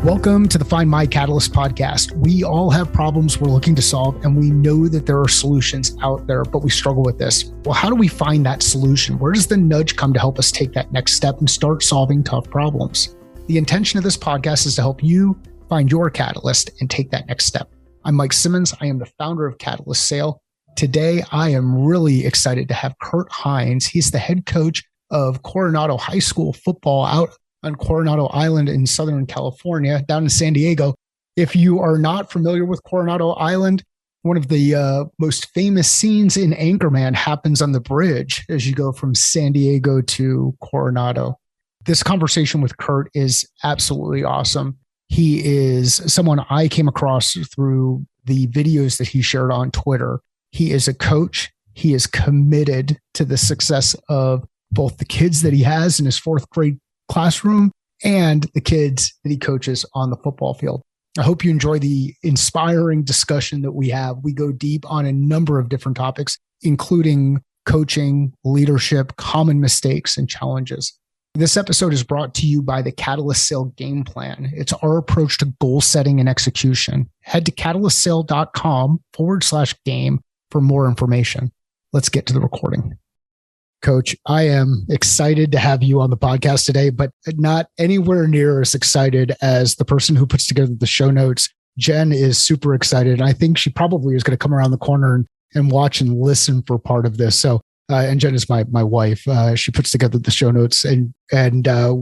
Welcome to the Find My Catalyst podcast. We all have problems we're looking to solve, and we know that there are solutions out there, but we struggle with this. Well, how do we find that solution? Where does the nudge come to help us take that next step and start solving tough problems? The intention of this podcast is to help you find your catalyst and take that next step. I'm Mike Simmons. I am the founder of Catalyst Sale. Today, I am really excited to have Kurt Hines. He's the head coach of Coronado High School football out on Coronado Island in Southern California, down in San Diego. If you are not familiar with Coronado Island, one of the most famous scenes in Anchorman happens on the bridge as you go from San Diego to Coronado. This conversation with Kurt is absolutely awesome. He is someone I came across through the videos that he shared on Twitter. He is a coach. He is committed to the success of both the kids that he has in his fourth grade classroom and the kids that he coaches on the football field. I hope you enjoy the inspiring discussion that we have. We go deep on a number of different topics, including coaching, leadership, common mistakes, and challenges. This episode is brought to you by the Catalyst Sale Game Plan. It's our approach to goal setting and execution. Head to catalystsale.com/game for more information. Let's get to the recording. Coach, I am excited to have you on the podcast today, but not anywhere near as excited as the person who puts together the show notes. Jen is super excited. I think she probably is going to come around the corner and watch and listen for part of this. So, and Jen is my wife. She puts together the show notes, and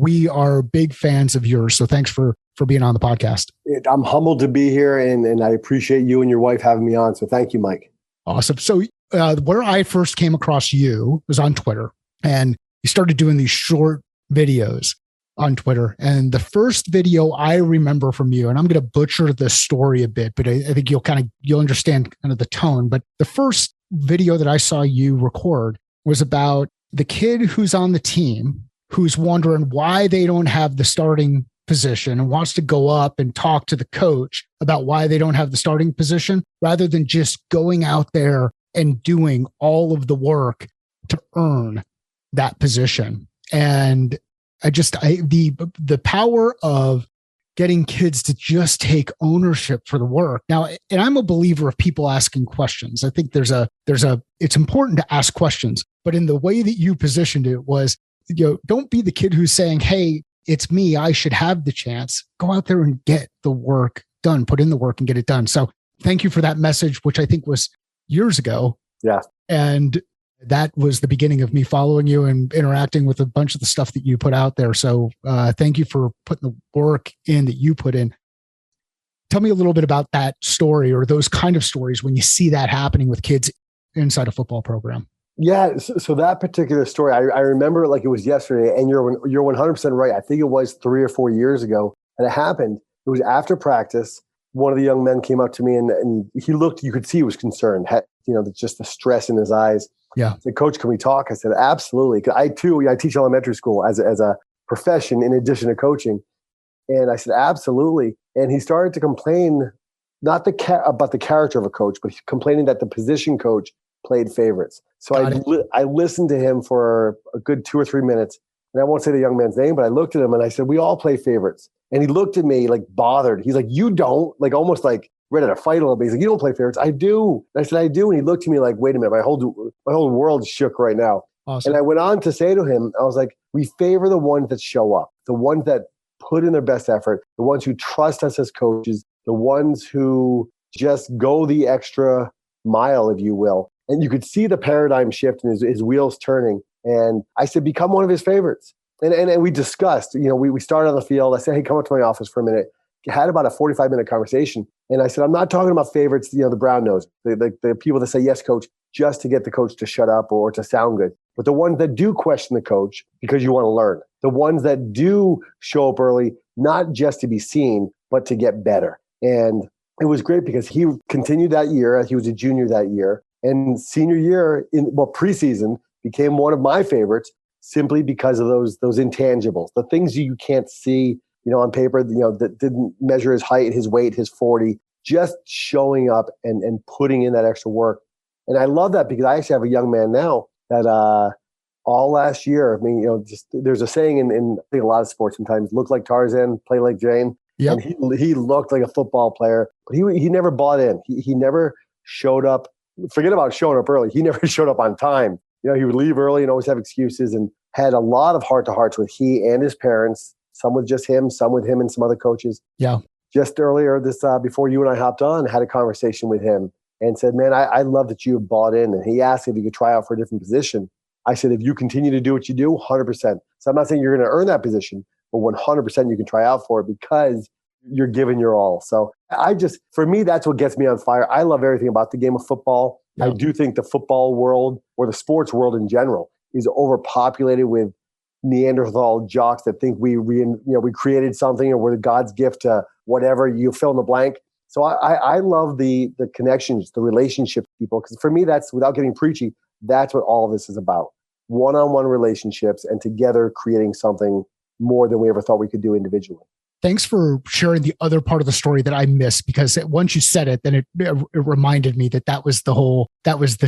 we are big fans of yours. So thanks for being on the podcast. I'm humbled to be here, and I appreciate you and your wife having me on. So thank you, Mike. Awesome. So where I first came across you was on Twitter, and you started doing these short videos on Twitter. And the first video I remember from you, and I'm going to butcher the story a bit, but I think you'll understand kind of the tone. But the first video that I saw you record was about the kid who's on the team, who's wondering why they don't have the starting position and wants to go up and talk to the coach about why they don't have the starting position, rather than just going out there and doing all of the work to earn that position. And the power of getting kids to just take ownership for the work. Now, and I'm a believer of people asking questions. I think it's important to ask questions, but in the way that you positioned it was, don't be the kid who's saying, hey, it's me, I should have the chance. Go out there and get the work done, put in the work and get it done. So thank you for that message, which I think was years ago. Yeah. And that was the beginning of me following you and interacting with a bunch of the stuff that you put out there. So thank you for putting the work in that you put in. Tell me a little bit about that story, or those kind of stories when you see that happening with kids inside a football program. Yeah. So that particular story, I remember it like it was yesterday, and you're 100% right. I think it was 3 or 4 years ago, and it happened. It was after practice. One of the young men came up to me, and he looked, you could see he was concerned, just the stress in his eyes. Yeah. I said, Coach, can we talk? I said, absolutely. I teach elementary school as a profession in addition to coaching. And I said, absolutely. And he started to complain, not about the character of a coach, but complaining that the position coach played favorites. So I listened to him for a good 2 or 3 minutes. And I won't say the young man's name, but I looked at him and I said, we all play favorites. And he looked at me like bothered. He's like, you don't? Like almost like ready to fight a little bit. He's like, you don't play favorites. I do. And I said, I do. And he looked at me like, wait a minute, my whole world shook right now. Awesome. And I went on to say to him, I was like, we favor the ones that show up, the ones that put in their best effort, the ones who trust us as coaches, the ones who just go the extra mile, if you will. And you could see the paradigm shift and his wheels turning. And I said, become one of his favorites. And we discussed, we started on the field. I said, hey, come up to my office for a minute. Had about a 45-minute conversation. And I said, I'm not talking about favorites, the brown nose, the people that say, yes, coach, just to get the coach to shut up or to sound good. But the ones that do question the coach because you want to learn. The ones that do show up early, not just to be seen, but to get better. And it was great because he continued that year. He was a junior that year. And senior year, preseason, became one of my favorites simply because of those intangibles, the things you can't see, on paper, that didn't measure his height, his weight, his 40, just showing up and putting in that extra work. And I love that because I actually have a young man now that all last year, there's a saying in I think a lot of sports sometimes, look like Tarzan, play like Jane. Yep. And he looked like a football player, but he never bought in. He never showed up. Forget about showing up early. He never showed up on time. He would leave early and always have excuses, and had a lot of heart-to-hearts with he and his parents, some with just him, some with him and some other coaches. Yeah. Just earlier before you and I hopped on, had a conversation with him and said, man, I love that you have bought in. And he asked if he could try out for a different position. I said, if you continue to do what you do, 100%. So I'm not saying you're going to earn that position, but 100% you can try out for it because you're giving your all. So for me, that's what gets me on fire. I love everything about the game of football. Yeah. I do think the football world, or the sports world in general, is overpopulated with Neanderthal jocks that think we created something, or we're the God's gift to whatever, you fill in the blank. So I love the connections, the relationship people, because for me, that's, without getting preachy, that's what all of this is about. One-on-one relationships, and together creating something more than we ever thought we could do individually. Thanks for sharing the other part of the story that I missed, because once you said it, then it reminded me that was the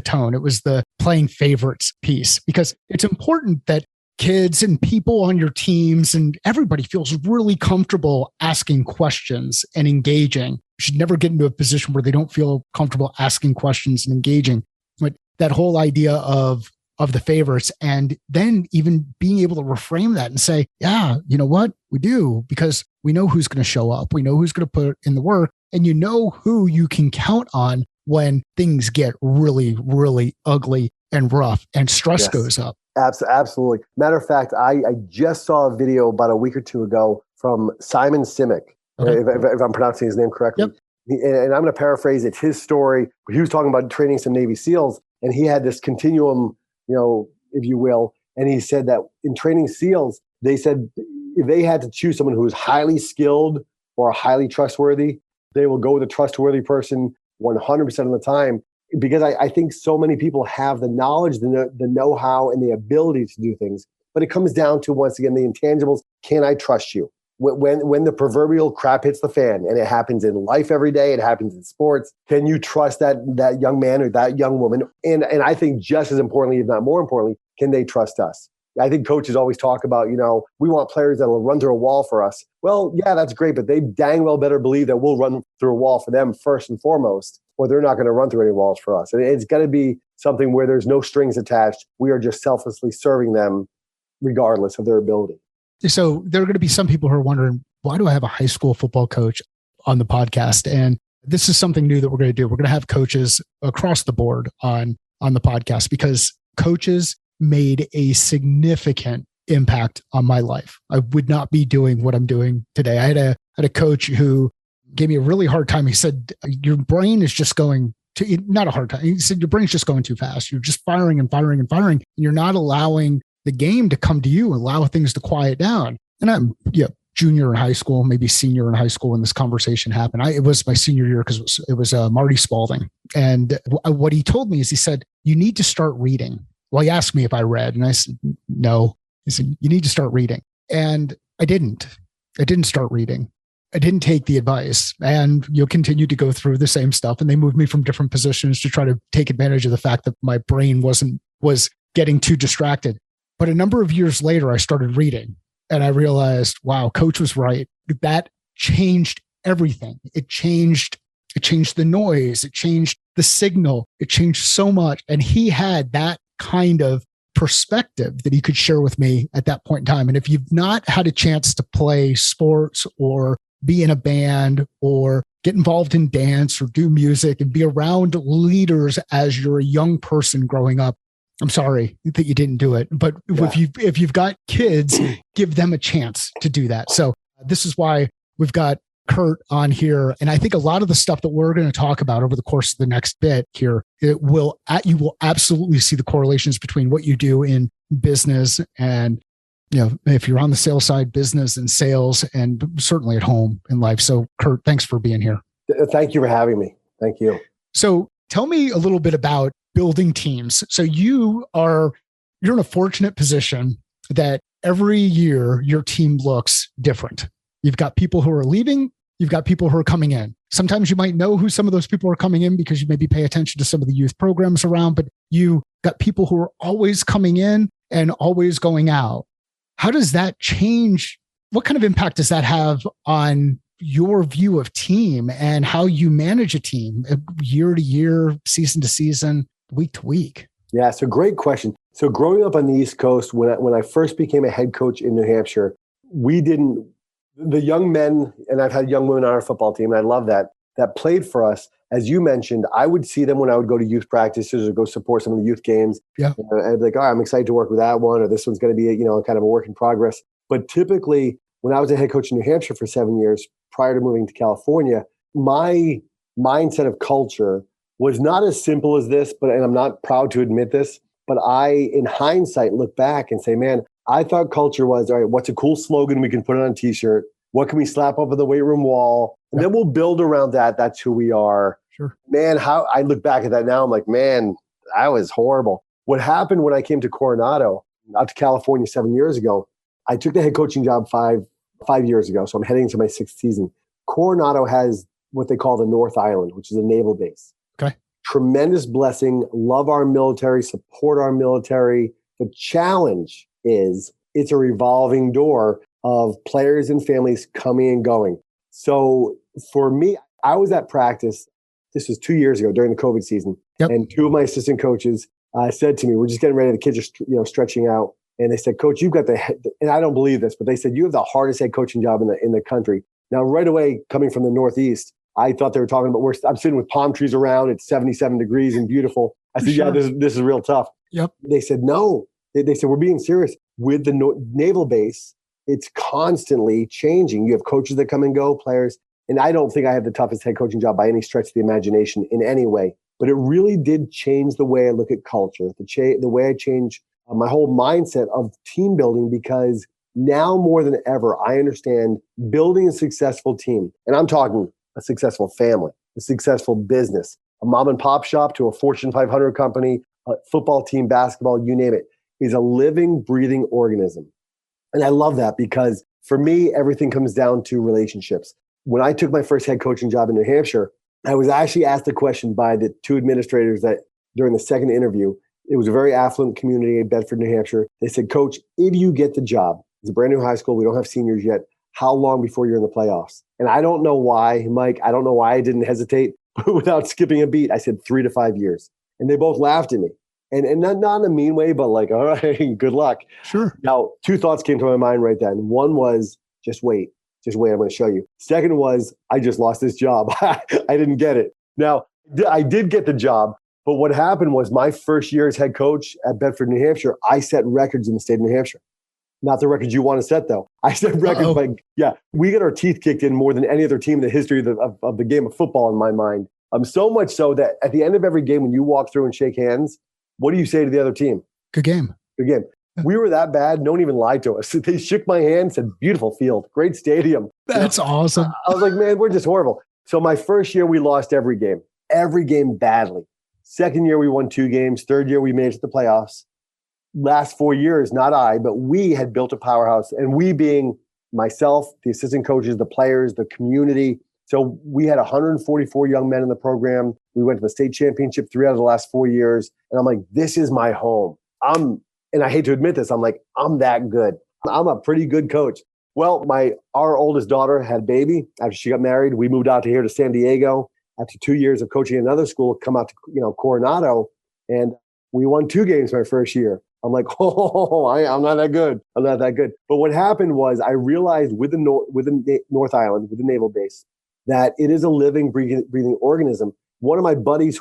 tone. It was the playing favorites piece, because it's important that kids and people on your teams and everybody feels really comfortable asking questions and engaging. You should never get into a position where they don't feel comfortable asking questions and engaging. But that whole idea of the favorites, and then even being able to reframe that and say, yeah, you know what? We do, because we know who's going to show up. We know who's going to put in the work, and you know who you can count on when things get really, really ugly and rough and stress goes up. Absolutely. Matter of fact, I just saw a video about a week or two ago from Simon Sinek, okay, if I'm pronouncing his name correctly. Yep. And I'm going to paraphrase it. His story, he was talking about training some Navy SEALs, and he had this continuum, if you will. And he said that in training SEALs, they said if they had to choose someone who is highly skilled or highly trustworthy, they will go with a trustworthy person 100% of the time. Because I think so many people have the knowledge, the know-how, and the ability to do things. But it comes down to, once again, the intangibles. Can I trust you? When the proverbial crap hits the fan, and it happens in life every day, it happens in sports, can you trust that young man or that young woman? And I think just as importantly, if not more importantly, can they trust us? I think coaches always talk about, we want players that will run through a wall for us. Well, yeah, that's great, but they dang well better believe that we'll run through a wall for them first and foremost, or they're not going to run through any walls for us. And it's got to be something where there's no strings attached. We are just selflessly serving them regardless of their ability. So there are going to be some people who are wondering, why do I have a high school football coach on the podcast? And this is something new that we're going to do. We're going to have coaches across the board on the podcast, because coaches made a significant impact on my life. I would not be doing what I'm doing today. I had a coach who gave me a really hard time. He said, your brain is just going to, not a hard time. He said, your brain's just going too fast. You're just firing and firing and firing. And you're not allowing the game to come to you, allow things to quiet down. And I'm junior in high school, maybe senior in high school when this conversation happened. It was my senior year, because it was Marty Spalding. And what he told me is, he said, you need to start reading. Well, he asked me if I read, and I said, no. He said, you need to start reading. And I didn't start reading. I didn't take the advice, and you'll continue to go through the same stuff. And they moved me from different positions to try to take advantage of the fact that my brain was getting too distracted. But a number of years later, I started reading, and I realized, wow, coach was right. That changed everything. It changed the noise. It changed the signal. It changed so much. And he had that kind of perspective that he could share with me at that point in time. And if you've not had a chance to play sports or be in a band or get involved in dance or do music and be around leaders as you're a young person growing up, I'm sorry that you didn't do it. But if you've got kids, give them a chance to do that. So this is why we've got Kurt on here. And I think a lot of the stuff that we're going to talk about over the course of the next bit here, you will absolutely see the correlations between what you do in business and, if you're on the sales side, business and sales, and certainly at home in life. So Kurt, thanks for being here. Thank you for having me. Thank you. So tell me a little bit about building teams. So you're in a fortunate position that every year your team looks different. You've got people who are leaving. You've got people who are coming in. Sometimes you might know who some of those people are coming in because you maybe pay attention to some of the youth programs around, but you got people who are always coming in and always going out. How does that change? What kind of impact does that have on your view of team and how you manage a team year to year, season to season, week to week? Yeah, so great question. So growing up on the East Coast, when I first became a head coach in New Hampshire, the young men, and I've had young women on our football team, and I love that played for us. As you mentioned, I would see them when I would go to youth practices or go support some of the youth games. Yeah. I'd be like, I'm excited to work with that one, or this one's going to be, kind of a work in progress. But typically, when I was a head coach in New Hampshire for 7 years prior to moving to California, my mindset of culture was not as simple as this, and I'm not proud to admit this, but I, in hindsight, look back and say, man, I thought culture was, all right, what's a cool slogan we can put on a t-shirt? What can we slap up on the weight room wall? And then we'll build around that. That's who we are. Sure. Man, how I look back at that now, I'm like, man, that was horrible. What happened when I came to Coronado, out to California 7 years ago, I took the head coaching job five years ago. So I'm heading to my sixth season. Coronado has what they call the North Island, which is a naval base. Okay. Tremendous blessing. Love our military, support our military. The challenge is it's a revolving door of players and families coming and going. So for me, I was at practice. This was 2 years ago during the COVID season. Yep. And two of my assistant coaches said to me, we're just getting ready. The kids are stretching out. And they said, Coach, you've got and I don't believe this, but they said, you have the hardest head coaching job in the country. Now, right away, coming from the Northeast, I thought they were talking about I'm sitting with palm trees around. It's 77 degrees and beautiful. I said, Sure. Yeah, this is real tough. Yep. They said, no. They said, we're being serious. With the naval base, it's constantly changing. You have coaches that come and go, players. And I don't think I have the toughest head coaching job by any stretch of the imagination in any way. But it really did change the way I look at culture, the way I change my whole mindset of team building, because now more than ever, I understand building a successful team. And I'm talking a successful family, a successful business, a mom and pop shop to a Fortune 500 company, a football team, basketball, you name it, is a living, breathing organism. And I love that because for me, everything comes down to relationships. When I took my first head coaching job in New Hampshire, I was actually asked a question by the two administrators that during the second interview. It was a very affluent community in Bedford, New Hampshire. They said, Coach, if you get the job, it's a brand new high school. We don't have seniors yet. How long before you're in the playoffs? And I don't know why, Mike, I don't know why I didn't hesitate without skipping a beat. I said 3 to 5 years. And they both laughed at me. And not in a mean way, but like, all right, good luck. Sure. Now, two thoughts came to my mind right then. One was, just wait, I'm going to show you. Second was, I just lost this job. I didn't get it. Now, I did get the job. But what happened was my first year as head coach at Bedford, New Hampshire, I set records in the state of New Hampshire. Not the records you want to set, though. I set records we got our teeth kicked in more than any other team in the history of the game of football, in my mind. So much so that at the end of every game, when you walk through and shake hands, what do you say to the other team? Good game. Good game. We were that bad. No one even lied to us. They shook my hand, said, beautiful field, great stadium. That's awesome. I was like, man, we're just horrible. So my first year, we lost every game badly. Second year, we won 2 games. Third year, we made it to the playoffs. Last 4 years, not I, but we had built a powerhouse. And we being myself, the assistant coaches, the players, the community. So we had 144 young men in the program. We went to the state championship 3 out of the last 4 years. And I'm like, this is my home. And I hate to admit this, I'm like, I'm that good. I'm a pretty good coach. Well, our oldest daughter had a baby after she got married. We moved out to San Diego. After 2 years of coaching another school, come out to Coronado, and we won 2 games my first year. I'm like, I'm not that good. I'm not that good. But what happened was I realized with the North Island, with the naval base, that it is a living, breathing organism. One of my buddies,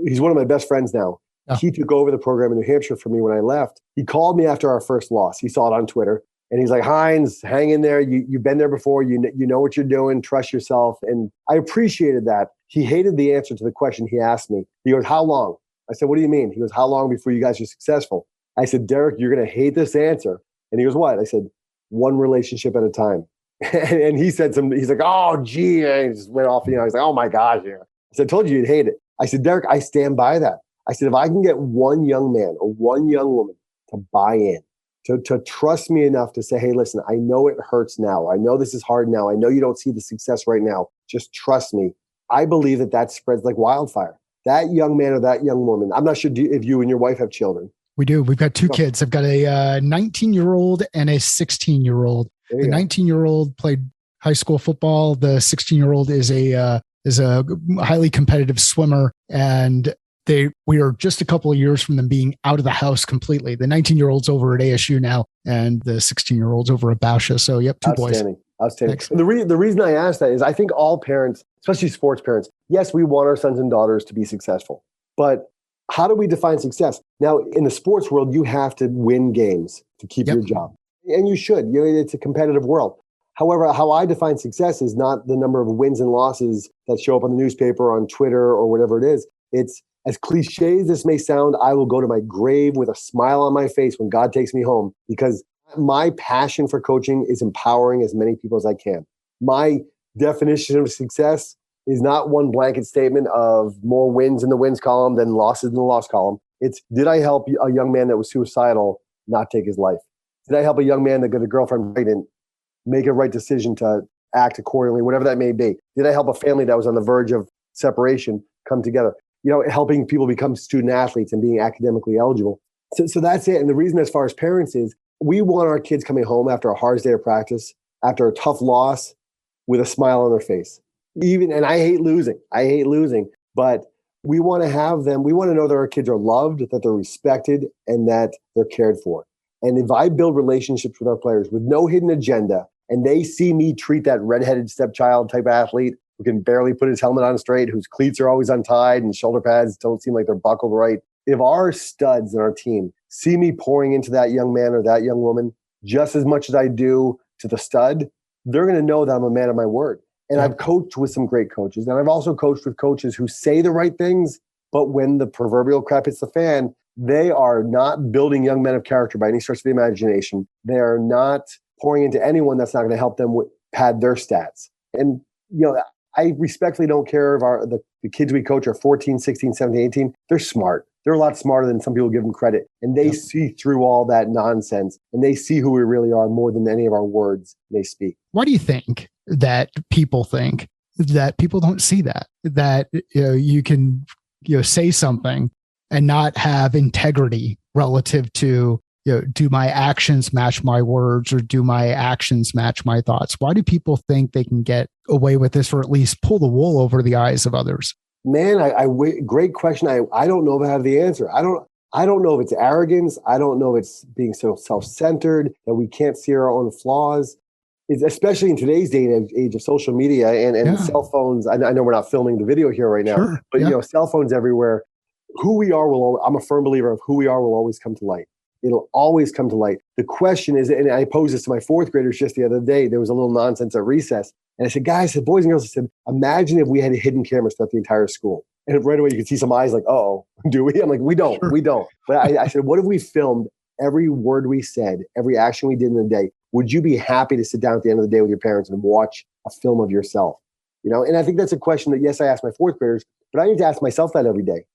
he's one of my best friends now. Oh. He took over the program in New Hampshire for me when I left. He called me after our first loss. He saw it on Twitter. And he's like, Hines, hang in there. You've been there before. You know what you're doing. Trust yourself. And I appreciated that. He hated the answer to the question he asked me. He goes, how long? I said, what do you mean? He goes, how long before you guys are successful? I said, Derek, you're going to hate this answer. And he goes, what? I said, 1 relationship at a time. And he said he's like, oh, gee. And he just went off, he's like, oh my gosh. Yeah. I said, I told you you'd hate it. I said, Derek, I stand by that. I said, if I can get one young man or one young woman to buy in, to trust me enough to say, hey, listen, I know it hurts now. I know this is hard now. I know you don't see the success right now. Just trust me. I believe that spreads like wildfire. That young man or that young woman, I'm not sure if you and your wife have children. We do. We've got 2 kids. I've got a 19-year-old and a 16-year-old. The 19-year-old played high school football. The 16-year-old is a highly competitive swimmer, and we are just a couple of years from them being out of the house completely. The 19-year-old's over at ASU now, and the 16-year-old's over at Bauscha. So, yep, two boys. Outstanding. The reason I ask that is I think all parents, especially sports parents, yes, we want our sons and daughters to be successful, but how do we define success? Now, in the sports world, you have to win games to keep your job, and you should. It's a competitive world. However, how I define success is not the number of wins and losses that show up on the newspaper, on Twitter, or whatever it is. It's, as cliche as this may sound, I will go to my grave with a smile on my face when God takes me home, because my passion for coaching is empowering as many people as I can. My definition of success is not one blanket statement of more wins in the wins column than losses in the loss column. It's, did I help a young man that was suicidal not take his life? Did I help a young man that got a girlfriend pregnant make a right decision to act accordingly, whatever that may be? Did I help a family that was on the verge of separation come together? Helping people become student athletes and being academically eligible. So that's it. And the reason, as far as parents, is we want our kids coming home after a hard day of practice, after a tough loss, with a smile on their face. And I hate losing, but we want to have them. We want to know that our kids are loved, that they're respected, and that they're cared for. And if I build relationships with our players with no hidden agenda, and they see me treat that redheaded stepchild type athlete who can barely put his helmet on straight, whose cleats are always untied and shoulder pads don't seem like they're buckled right. If our studs in our team see me pouring into that young man or that young woman just as much as I do to the stud, they're going to know that I'm a man of my word. And I've coached with some great coaches, and I've also coached with coaches who say the right things, but when the proverbial crap hits the fan, they are not building young men of character by any stretch of the imagination. They are not pouring into anyone that's not going to help them pad their stats. And, I respectfully don't care if the kids we coach are 14, 16, 17, 18. They're smart. They're a lot smarter than some people give them credit. And they see through all that nonsense, and they see who we really are more than any of our words may speak. Why do you think that people think that people don't see that you can say something and not have integrity relative to, do my actions match my words, or do my actions match my thoughts? Why do people think they can get away with this, or at least pull the wool over the eyes of others? Man, great question. I don't know if I have the answer. I don't know if it's arrogance. I don't know if it's being so self-centered that we can't see our own flaws. It's, especially in today's day and age of social media and cell phones. I know we're not filming the video here right now, but cell phones everywhere. Who we are I'm a firm believer of who we are will always come to light. It'll always come to light. The question is, and I posed this to my fourth graders just the other day, there was a little nonsense at recess. And I said, guys, boys and girls, I said, imagine if we had hidden cameras throughout the entire school. And right away you could see some eyes like, oh, do we? I'm like, we don't. But I said, what if we filmed every word we said, every action we did in the day? Would you be happy to sit down at the end of the day with your parents and watch a film of yourself? And I think that's a question that, yes, I ask my fourth graders, but I need to ask myself that every day.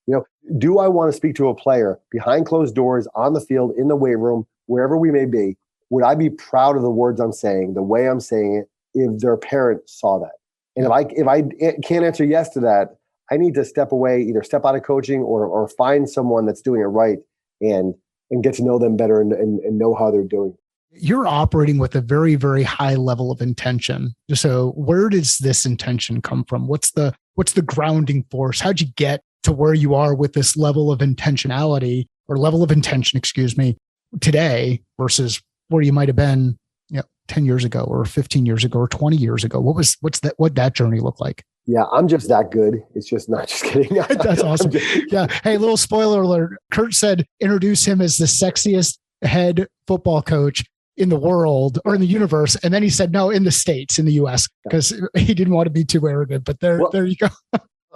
Do I want to speak to a player behind closed doors, on the field, in the weight room, wherever we may be? Would I be proud of the words I'm saying, the way I'm saying it, if their parent saw that? And if I can't answer yes to that, I need to step away, either step out of coaching or find someone that's doing it right and get to know them better and know how they're doing. You're operating with a very, very high level of intention. So where does this intention come from? What's the grounding force? How'd you get to where you are with this level of intentionality, or level of intention, today versus where you might have been 10 years ago or 15 years ago or 20 years ago? What that journey look like? Yeah, I'm just that good. It's just not, just kidding. That's awesome. Yeah. Hey, little spoiler alert. Kurt said, introduce him as the sexiest head football coach in the world or in the universe. And then he said, no, in the States, in the US, because he didn't want to be too arrogant, but there you go.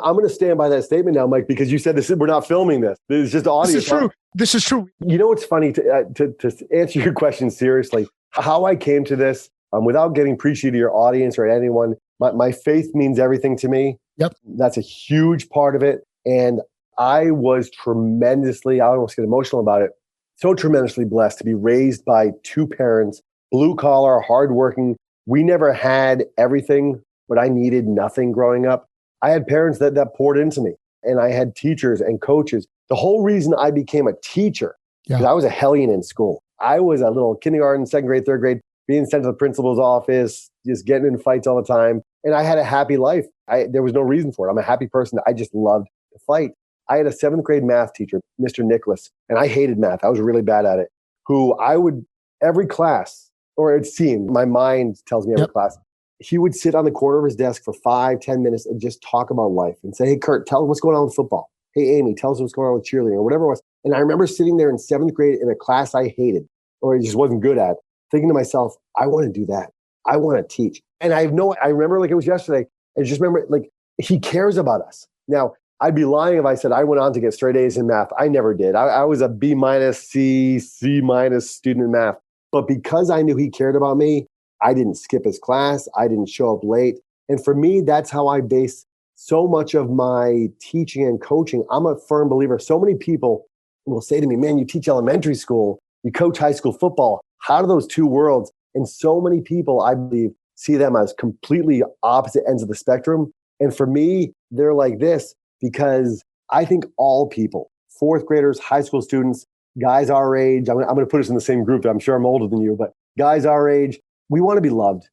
I'm going to stand by that statement now, Mike, because you said we're not filming this. This is just audio. This is true. What's funny, to answer your question seriously, how I came to this, without getting preachy to your audience or anyone, my faith means everything to me. Yep. That's a huge part of it. And I was tremendously, I almost get emotional about it, so tremendously blessed to be raised by two parents, blue collar, hardworking. We never had everything, but I needed nothing growing up. I had parents that poured into me, and I had teachers and coaches. The whole reason I became a teacher, because I was a hellion in school. I was a little kindergarten, second grade, third grade, being sent to the principal's office, just getting in fights all the time. And I had a happy life. There was no reason for it. I'm a happy person. I just loved to fight. I had a 7th grade math teacher, Mr. Nicholas, and I hated math. I was really bad at it, who I would, every class, or it seemed, my mind tells me every class, he would sit on the corner of his desk for 5-10 minutes and just talk about life and say, hey, Kurt, tell us what's going on with football. Hey, Amy, tell us what's going on with cheerleading or whatever it was. And I remember sitting there in 7th grade in a class I hated or just wasn't good at, thinking to myself, I want to do that. I want to teach. And I remember like it was yesterday. I just remember like he cares about us. Now, I'd be lying if I said I went on to get straight A's in math. I never did. I was a B-, C student in math. But because I knew he cared about me, I didn't skip his class. I didn't show up late. And for me, that's how I base so much of my teaching and coaching. I'm a firm believer. So many people will say to me, man, you teach elementary school, you coach high school football. How do those two worlds? And so many people, I believe, see them as completely opposite ends of the spectrum. And for me, they're like this because I think all people, 4th graders, high school students, guys our age, I'm going to put us in the same group. I'm sure I'm older than you, but guys our age, we want to be loved.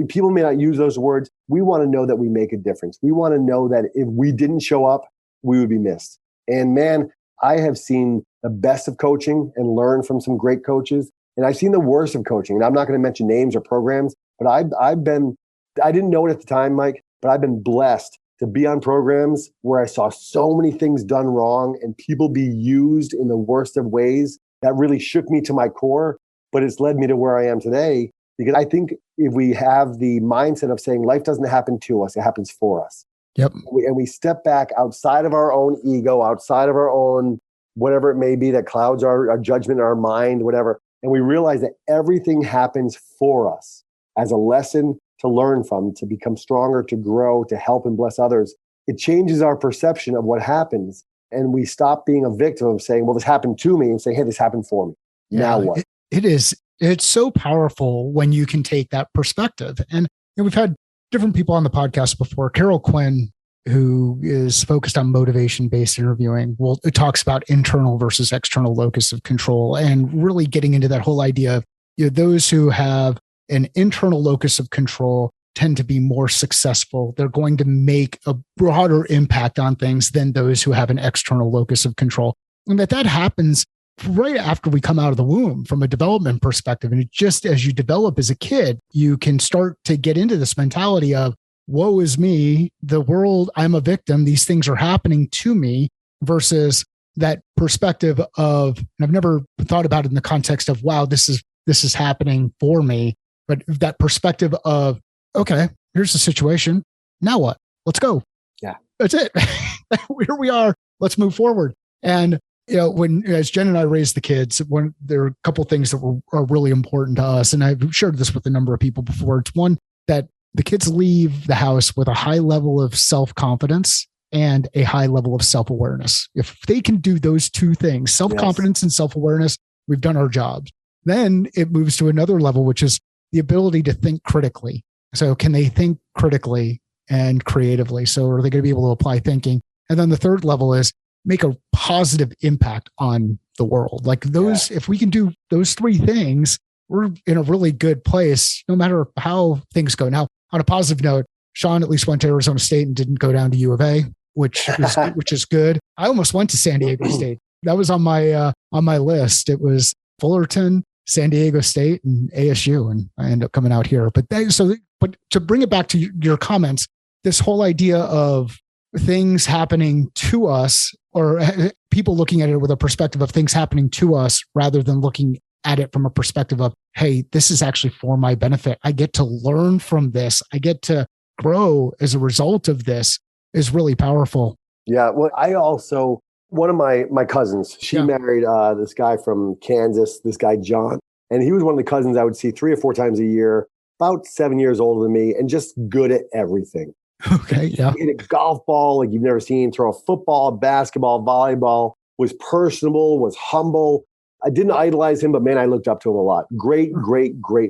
People may not use those words. We want to know that we make a difference. We want to know that if we didn't show up, we would be missed. And man, I have seen the best of coaching and learned from some great coaches. And I've seen the worst of coaching. And I'm not going to mention names or programs, but I didn't know it at the time, Mike, but I've been blessed to be on programs where I saw so many things done wrong and people be used in the worst of ways that really shook me to my core. But it's led me to where I am today. Because I think if we have the mindset of saying life doesn't happen to us, it happens for us. Yep. And we step back outside of our own ego, outside of our own, whatever it may be that clouds our judgment, our mind, whatever. And we realize that everything happens for us as a lesson to learn from, to become stronger, to grow, to help and bless others. It changes our perception of what happens. And we stop being a victim of saying, well, this happened to me and say, hey, this happened for me. Yeah, now what? It's so powerful when you can take that perspective. And we've had different people on the podcast before. Carol Quinn, who is focused on motivation-based interviewing, it talks about internal versus external locus of control and really getting into that whole idea of those who have an internal locus of control tend to be more successful. They're going to make a broader impact on things than those who have an external locus of control. And that happens right after we come out of the womb from a development perspective. And just as you develop as a kid, you can start to get into this mentality of, woe is me, the world, I'm a victim, these things are happening to me, versus that perspective of, and I've never thought about it in the context of, wow, this is happening for me. But that perspective of, okay, here's the situation. Now what? Let's go. Yeah. That's it. Here we are. Let's move forward. And as Jen and I raised the kids, there are a couple of things that are really important to us. And I've shared this with a number of people before. It's one, that the kids leave the house with a high level of self-confidence and a high level of self-awareness. If they can do those two things, self-confidence and self-awareness, we've done our jobs. Then it moves to another level, which is the ability to think critically. So can they think critically and creatively? So are they going to be able to apply thinking? And then the third level is make a positive impact on the world. Like those, if we can do those three things, we're in a really good place, no matter how things go. Now, on a positive note, Sean at least went to Arizona State and didn't go down to U of A, which is good. I almost went to San Diego State. That was on my list. It was Fullerton, San Diego State, and ASU, and I ended up coming out here. But to bring it back to your comments, this whole idea of things happening to us, or people looking at it with a perspective of things happening to us rather than looking at it from a perspective of, hey, this is actually for my benefit. I get to learn from this. I get to grow as a result of this, is really powerful. Yeah. Well, I also, one of my cousins, she married this guy from Kansas, this guy, John. And he was one of the cousins I would see 3 or 4 times a year, about 7 years older than me, and just good at everything. Okay. Yeah. He hit a golf ball like you've never seen, throw a football, basketball, volleyball, was personable, was humble. I didn't idolize him, but man, I looked up to him a lot. Great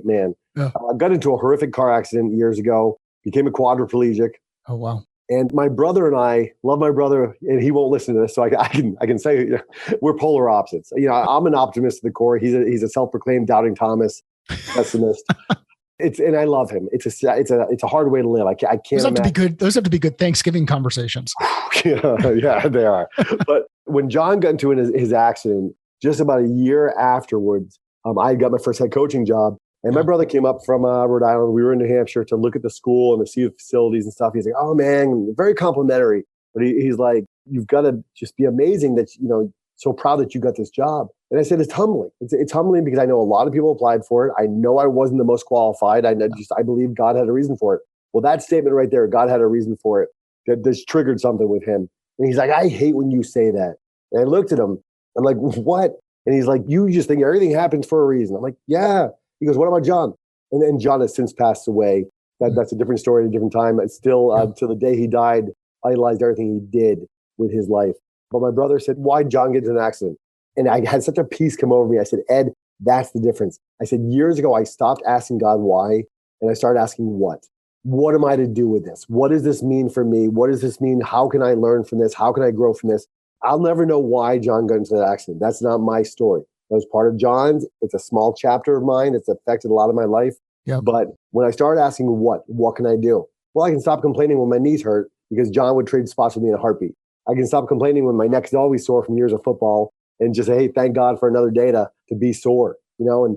man. Yeah. Got into a horrific car accident years ago, became a quadriplegic. Oh, wow. And my brother and I love my brother, and he won't listen to this, so I can say we're polar opposites. I'm an optimist at the core. He's a self-proclaimed doubting Thomas. pessimist. And I love him. It's a hard way to live. I can't Those have to be imagine. good. Those have to be good Thanksgiving conversations. Yeah, they are. But when John got into his accident, just about a year afterwards, I got my first head coaching job. And my brother came up from Rhode Island. We were in New Hampshire to look at the school and to see the facilities and stuff. He's like, "Oh man, very complimentary." But he's like, "You've got to just be amazing that so proud that you got this job." And I said, "It's humbling. It's humbling because I know a lot of people applied for it. I know I wasn't the most qualified. I believe God had a reason for it." Well, that statement right there, God had a reason for it. That this triggered something with him. And he's like, "I hate when you say that." And I looked at him. I'm like, "What?" And he's like, "You just think everything happens for a reason." I'm like, "Yeah." He goes, "What about John?" And then John has since passed away. That's a different story at a different time. It's still, till the day he died, idolized everything he did with his life. But my brother said, "Why'd John get into an accident?" And I had such a peace come over me. I said, "Ed, that's the difference." I said, years ago, I stopped asking God why, and I started asking what. What am I to do with this? What does this mean for me? What does this mean? How can I learn from this? How can I grow from this? I'll never know why John got into that accident. That's not my story. That was part of John's. It's a small chapter of mine. It's affected a lot of my life. Yep. But when I started asking what can I do? Well, I can stop complaining when my knees hurt because John would trade spots with me in a heartbeat. I can stop complaining when my neck's always sore from years of football and just say, "Hey, thank God for another day to be sore." And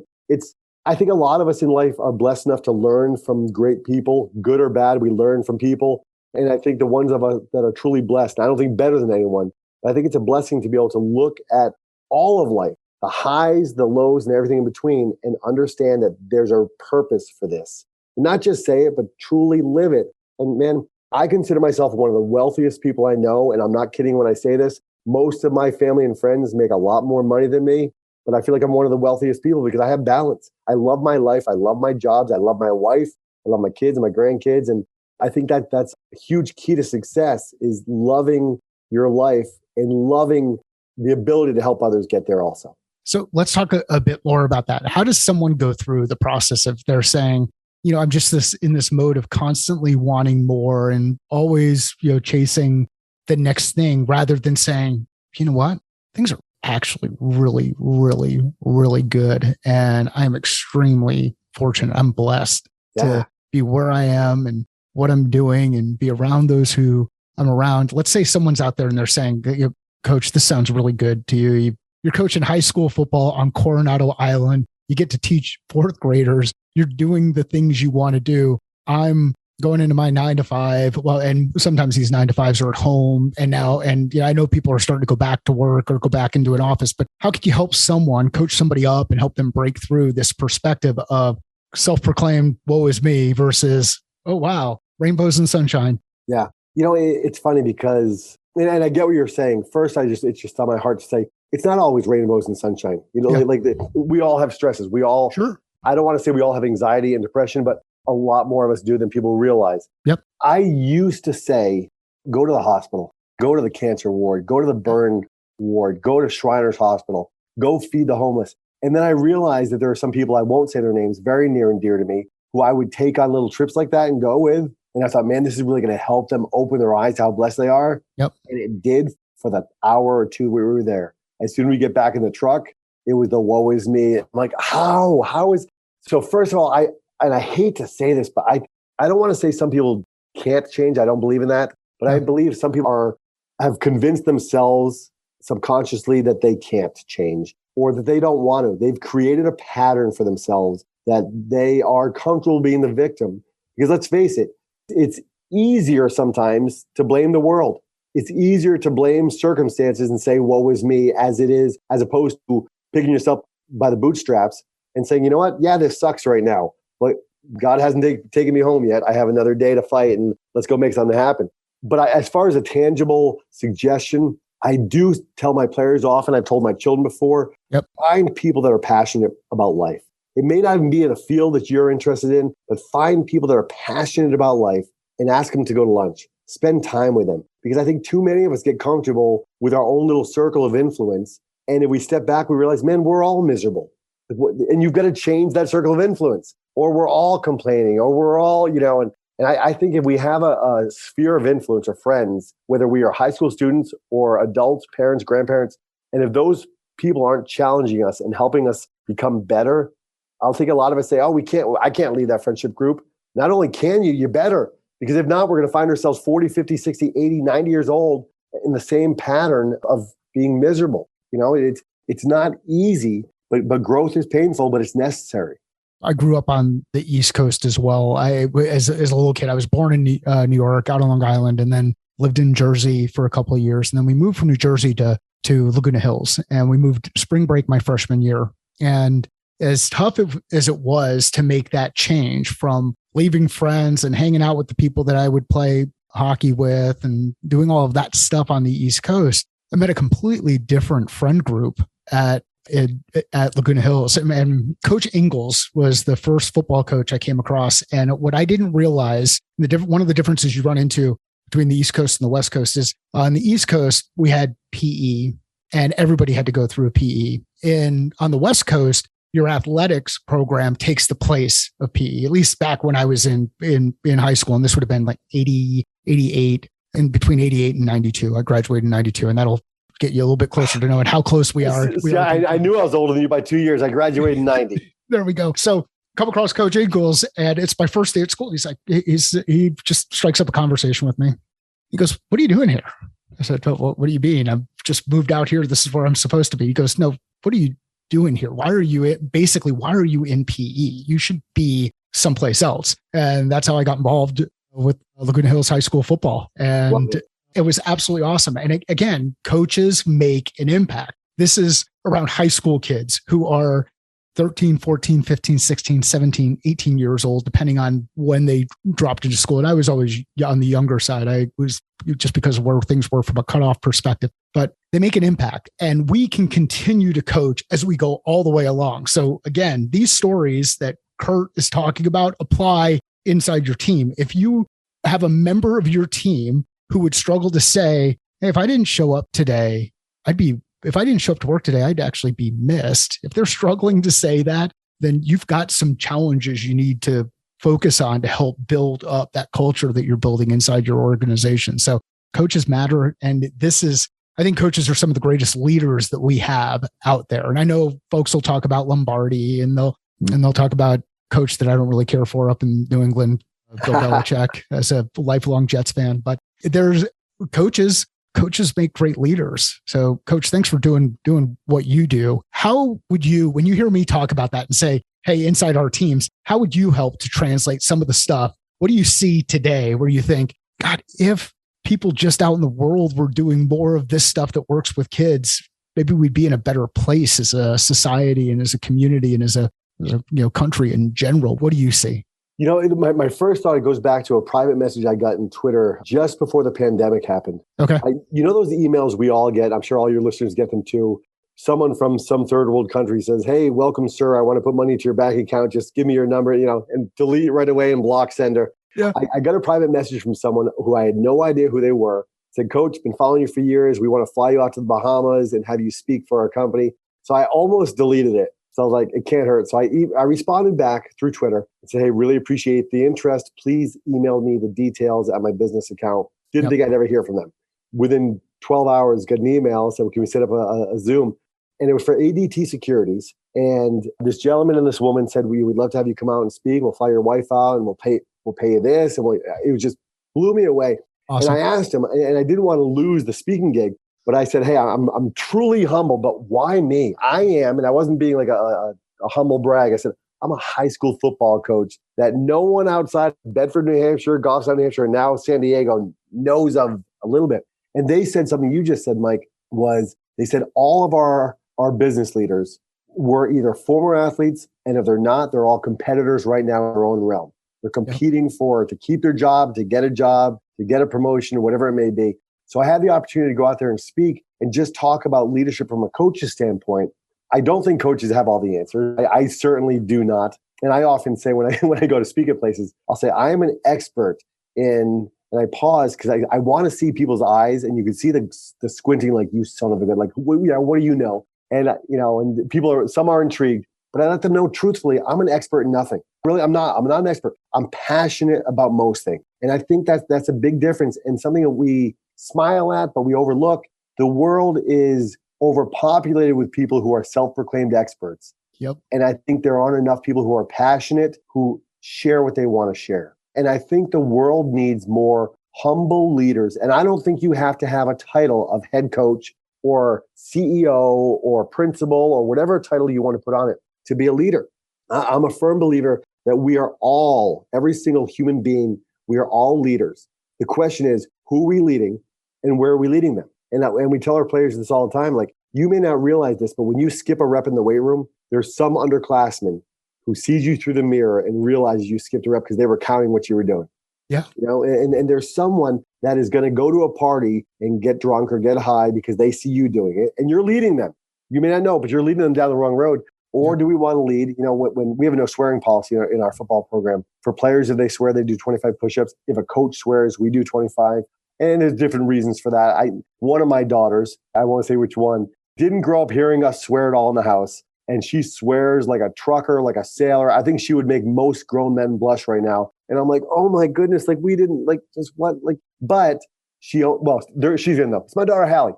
I think a lot of us in life are blessed enough to learn from great people, good or bad. We learn from people. And I think the ones of us that are truly blessed, I don't think better than anyone, but I think it's a blessing to be able to look at all of life, the highs, the lows, and everything in between, and understand that there's a purpose for this. Not just say it, but truly live it. And man, I consider myself one of the wealthiest people I know, and I'm not kidding when I say this. Most of my family and friends make a lot more money than me, but I feel like I'm one of the wealthiest people because I have balance. I love my life. I love my jobs. I love my wife. I love my kids and my grandkids. And I think that's a huge key to success is loving your life and loving the ability to help others get there also. So let's talk a bit more about that. How does someone go through the process of they're saying, I'm just in this mode of constantly wanting more and always, chasing the next thing rather than saying, "You know what? Things are actually really, really, really good. And I'm extremely fortunate. I'm blessed to be where I am and what I'm doing and be around those who I'm around." Let's say someone's out there and they're saying, "Coach, this sounds really good to you. You're coaching high school football on Coronado Island. You get to teach fourth graders. You're doing the things you want to do. I'm going into my 9 to 5. Well, and sometimes these 9 to 5s are at home. And I know people are starting to go back to work or go back into an office, but how could you help someone coach somebody up and help them break through this perspective of self-proclaimed woe is me versus, oh, wow, rainbows and sunshine?" Yeah. It's funny because, and I get what you're saying. First, it's just on my heart to say, it's not always rainbows and sunshine. We all have stresses. Sure. I don't want to say we all have anxiety and depression, but a lot more of us do than people realize. Yep. I used to say, go to the hospital, go to the cancer ward, go to the burn ward, go to Shriners Hospital, go feed the homeless. And then I realized that there are some people, I won't say their names, very near and dear to me, who I would take on little trips like that and go with. And I thought, man, this is really going to help them open their eyes to how blessed they are. Yep. And it did for the hour or two we were there. As soon as we get back in the truck, it was the woe is me. I'm like, how is, so first of all, I hate to say this, but I don't want to say some people can't change. I don't believe in that, but I believe some people have convinced themselves subconsciously that they can't change or that they don't want to. They've created a pattern for themselves that they are comfortable being the victim. Because let's face it, it's easier sometimes to blame the world. It's easier to blame circumstances and say, woe is me, as it is, as opposed to picking yourself by the bootstraps and saying, you know what? Yeah, this sucks right now, but God hasn't taken me home yet. I have another day to fight and let's go make something happen. But as far as a tangible suggestion, I do tell my players often, I've told my children before, find people that are passionate about life. It may not even be in a field that you're interested in, but find people that are passionate about life and ask them to go to lunch. Spend time with them. Because I think too many of us get comfortable with our own little circle of influence. And if we step back, we realize, man, we're all miserable. And you've got to change that circle of influence. Or we're all complaining, or we're all, and I think if we have a sphere of influence or friends, whether we are high school students or adults, parents, grandparents, and if those people aren't challenging us and helping us become better, I'll think a lot of us say, oh, I can't lead that friendship group. Not only can you, you better. Because if not, we're going to find ourselves 40, 50, 60, 80, 90 years old in the same pattern of being miserable. It's not easy, but growth is painful, but it's necessary. I grew up on the East Coast as well. As a little kid, I was born in New York, out on Long Island, and then lived in Jersey for a couple of years. And then we moved from New Jersey to Laguna Hills, and we moved spring break my freshman year. And as tough as it was to make that change from leaving friends and hanging out with the people that I would play hockey with and doing all of that stuff on the East Coast, I met a completely different friend group at Laguna Hills. And Coach Ingalls was the first football coach I came across. And what I didn't realize, one of the differences you run into between the East Coast and the West Coast is on the East Coast, we had PE and everybody had to go through a PE. On the West Coast, your athletics program takes the place of PE, at least back when I was in high school. And this would have been like 80, 88, and between 88 and 92. I graduated in 92, and that'll get you a little bit closer to knowing how close we are. I knew I was older than you by 2 years. I graduated in 90. There we go. So come across Coach Ingalls, and it's my first day at school. He's like, he just strikes up a conversation with me. He goes, "What are you doing here?" I said, "Well, what do you mean? I've just moved out here. This is where I'm supposed to be." He goes, "No, what are you doing here? Why are you in PE? You should be someplace else." And that's how I got involved with Laguna Hills High School football. And it was absolutely awesome. And again, coaches make an impact. This is around high school kids who are 13, 14, 15, 16, 17, 18 years old, depending on when they dropped into school. And I was always on the younger side. I was just because of where things were from a cutoff perspective, but they make an impact, and we can continue to coach as we go all the way along. So again, these stories that Kurt is talking about apply inside your team. If you have a member of your team who would struggle to say, "Hey, if I didn't show up today, if I didn't show up to work today, I'd actually be missed." If they're struggling to say that, then you've got some challenges you need to focus on to help build up that culture that you're building inside your organization. So coaches matter. And I think coaches are some of the greatest leaders that we have out there. And I know folks will talk about Lombardi and they'll talk about coach that I don't really care for up in New England, Bill Belichick, as a lifelong Jets fan. But there's coaches make great leaders. So Coach, thanks for doing what you do. How would you, when you hear me talk about that and say, "Hey, inside our teams, how would you help to translate some of the stuff?" What do you see today where you think, God, if people just out in the world were doing more of this stuff that works with kids, maybe we'd be in a better place as a society and as a community and as a country in general. What do you see? My first thought, it goes back to a private message I got in Twitter just before the pandemic happened. Okay. Those emails we all get, I'm sure all your listeners get them too. Someone from some third world country says, "Hey, welcome, sir. I want to put money to your bank account. Just give me your number," and delete right away and block sender. Yeah. I got a private message from someone who I had no idea who they were. Said, "Coach, been following you for years. We want to fly you out to the Bahamas and have you speak for our company." So I almost deleted it. So I was like, it can't hurt. So I responded back through Twitter and said, "Hey, really appreciate the interest. Please email me the details at my business account." Didn't think I'd ever hear from them. Within 12 hours, got an email. Said, "Can we set up a Zoom?" And it was for ADT Securities. And this gentleman and this woman said, "We would love to have you come out and speak. We'll fly your wife out and we'll pay you this." And it just blew me away. Awesome. And I asked him, and I didn't want to lose the speaking gig, but I said, "Hey, I'm truly humble, but why me? I am," and I wasn't being like a humble brag. I said, "I'm a high school football coach that no one outside Bedford, New Hampshire, Goffstown, New Hampshire, and now San Diego knows of a little bit." And they said something you just said, Mike, they said all of our business leaders were either former athletes, and if they're not, they're all competitors right now in their own realm. They're competing to keep their job, to get a promotion, whatever it may be. So I had the opportunity to go out there and speak and just talk about leadership from a coach's standpoint. I don't think coaches have all the answers. I certainly do not. And I often say when I go to speak at places, I'll say, I am an expert in, and I pause because I want to see people's eyes, and you can see the squinting, like, "You son of a gun," like, what do you know? And, and some are intrigued, but I let them know truthfully, I'm an expert in nothing. Really, I'm not an expert. I'm passionate about most things. And I think that's a big difference, and something that we smile at, but we overlook. The world is overpopulated with people who are self-proclaimed experts. Yep. And I think there aren't enough people who are passionate, who share what they want to share. And I think the world needs more humble leaders. And I don't think you have to have a title of head coach or CEO or principal or whatever title you want to put on it to be a leader. I'm a firm believer that we are all, every single human being, we are all leaders. The question is, who are we leading and where are we leading them? And we tell our players this all the time, like, you may not realize this, but when you skip a rep in the weight room, there's some underclassman who sees you through the mirror and realizes you skipped a rep because they were counting what you were doing. Yeah. And there's someone that is going to go to a party and get drunk or get high because they see you doing it and you're leading them. You may not know, but you're leading them down the wrong road. Or do we want to lead? When we have a no swearing policy in our football program for players, if they swear, they do 25 push-ups. If a coach swears, we do 25. And there's different reasons for that. One of my daughters, I won't say which one, didn't grow up hearing us swear at all in the house. And she swears like a trucker, like a sailor. I think she would make most grown men blush right now. And I'm like, oh my goodness, like we didn't like just what, like, but she's in though. It's my daughter, Hallie.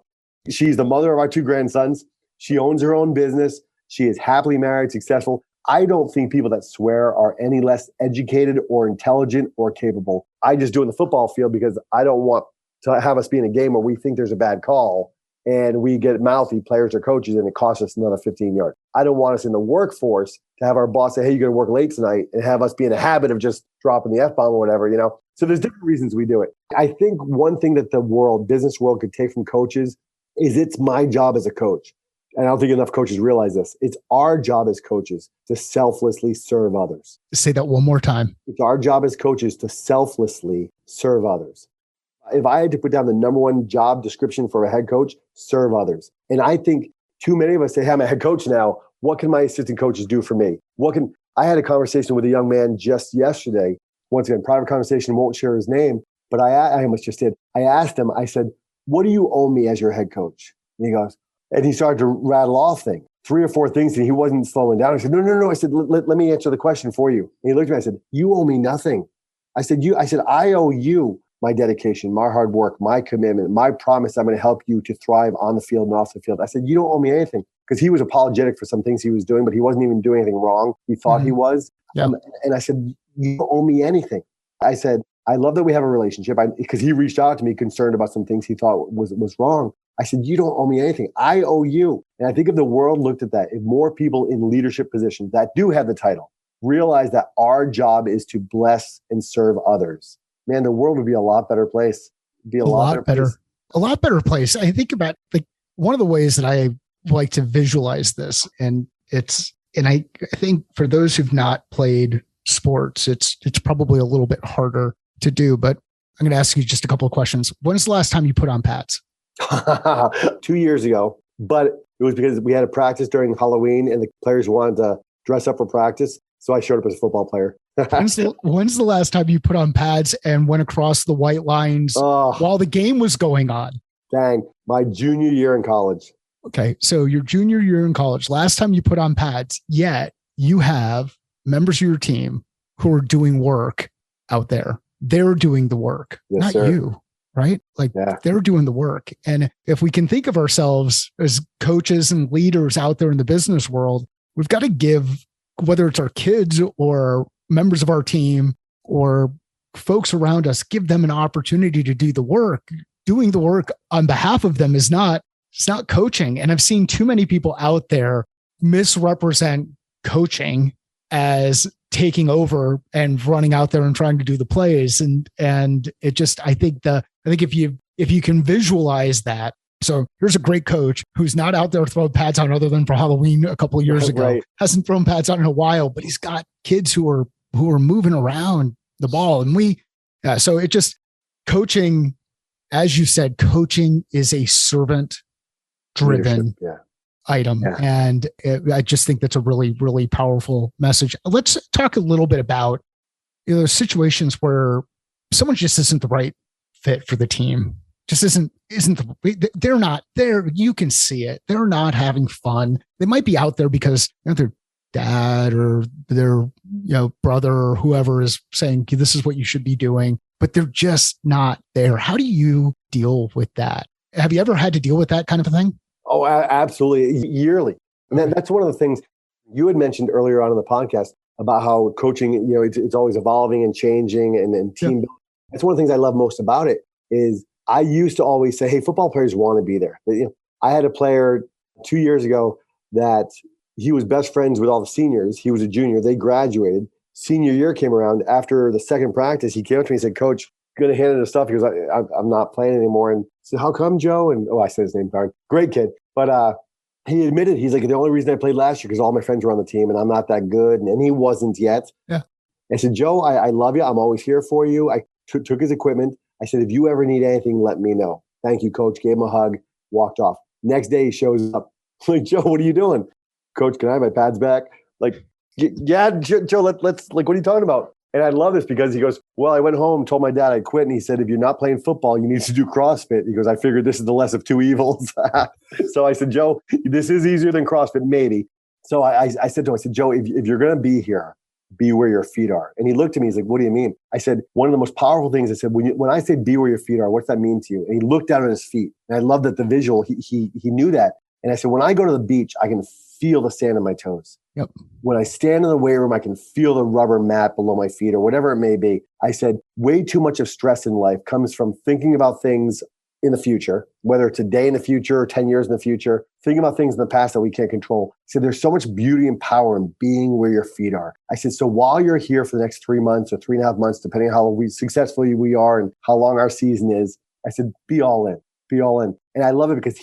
She's the mother of our 2 grandsons. She owns her own business. She is happily married, successful. I don't think people that swear are any less educated or intelligent or capable. I just do it in the football field because I don't want to have us be in a game where we think there's a bad call and we get mouthy, players or coaches, and it costs us another 15 yards. I don't want us in the workforce to have our boss say, hey, you're going to work late tonight, and have us be in a habit of just dropping the F-bomb or whatever, So there's different reasons we do it. I think one thing that the business world could take from coaches is it's my job as a coach. And I don't think enough coaches realize this. It's our job as coaches to selflessly serve others. Say that one more time. It's our job as coaches to selflessly serve others. If I had to put down the number one job description for a head coach, serve others. And I think too many of us say, hey, I'm a head coach now. What can my assistant coaches do for me? I had a conversation with a young man just yesterday. Once again, private conversation, won't share his name, but I almost just did. I asked him, I said, what do you owe me as your head coach? And he goes, and he started to rattle off things, 3 or 4 things, and he wasn't slowing down. I said, no. I said, let me answer the question for you. And he looked at me, I said, you owe me nothing. I said, I owe you my dedication, my hard work, my commitment, my promise I'm going to help you to thrive on the field and off the field. I said, you don't owe me anything, because he was apologetic for some things he was doing, but he wasn't even doing anything wrong. He thought he was. Yeah. And I said, you don't owe me anything. I said, I love that we have a relationship, because he reached out to me concerned about some things he thought was wrong. I said, you don't owe me anything. I owe you. And I think if the world looked at that, if more people in leadership positions that do have the title realize that our job is to bless and serve others, man, the world would be a lot better place. It'd be a lot better. A lot better place. I think about, like, one of the ways that I like to visualize this, and I think for those who've not played sports, it's probably a little bit harder to do, but I'm going to ask you just a couple of questions. When's the last time you put on pads? 2 years ago, but it was because we had a practice during Halloween and the players wanted to dress up for practice. So I showed up as a football player. When's the last time you put on pads and went across the white lines while the game was going on? Dang, my junior year in college. Okay, so your junior year in college, last time you put on pads, yet you have members of your team who are doing work out there. They're doing the work, not you. Right? Like, they're doing the work. And if we can think of ourselves as coaches and leaders out there in the business world, we've got to give, whether it's our kids or members of our team or folks around us, give them an opportunity to do the work. Doing the work on behalf of them it's not coaching. And I've seen too many people out there misrepresent coaching as taking over and running out there and trying to do the plays. And it just, I think if you can visualize that. So here's a great coach who's not out there throwing pads on other than for Halloween a couple of years ago, hasn't thrown pads on in a while, but he's got kids who are moving around the ball. And so it just, coaching, as you said, coaching is a servant driven item. Yeah. And I just think that's a really, really powerful message. Let's talk a little bit about, situations where someone just isn't the right fit for the team. Just they're not there. You can see it. They're not having fun. They might be out there because their dad or their brother or whoever is saying, this is what you should be doing, but they're just not there. How do you deal with that? Have you ever had to deal with that kind of a thing? Oh, absolutely. Yearly. And that's one of the things You had mentioned earlier on in the podcast about how coaching, it's always evolving and changing and team building. That's one of the things I love most about it is I used to always say, hey, football players want to be there. I had a player 2 years ago that he was best friends with all the seniors. He was a junior. They graduated. Senior year came around. After the second practice, he came up to me and said, Coach, I'm going to hand in his stuff. He goes, I'm not playing anymore. And I said, how come, Joe? And I said his name, darn. Great kid. But he admitted, he's like, the only reason I played last year because all my friends were on the team and I'm not that good. And he wasn't yet. Yeah. I said, Joe, I love you. I'm always here for you. I took his equipment. I said, if you ever need anything, let me know. Thank you, Coach. Gave him a hug, walked off. Next day, he shows up. I'm like, Joe, what are you doing? Coach, can I have my pads back? Like, yeah, Joe, let's like, what are you talking about? And I love this because he goes, well, I went home, told my dad I quit. And he said, if you're not playing football, you need to do CrossFit. He goes, I figured this is the less of two evils. So I said, Joe, this is easier than CrossFit, maybe. So I said to him, Joe, if you're going to be here, be where your feet are. And he looked at me, he's like, what do you mean? I said, one of the most powerful things I said, when I say be where your feet are, what's that mean to you? And he looked down at his feet. And I love that the visual, he knew that. And I said, when I go to the beach, I can feel the sand on my toes. Yep. When I stand in the weight room, I can feel the rubber mat below my feet or whatever it may be. I said, way too much of stress in life comes from thinking about things in the future, whether it's a day in the future or 10 years in the future, thinking about things in the past that we can't control. So there's so much beauty and power in being where your feet are. I said, so while you're here for the next 3 months or 3.5 months, depending on how successfully we are and how long our season is, I said, be all in, be all in. And I love it because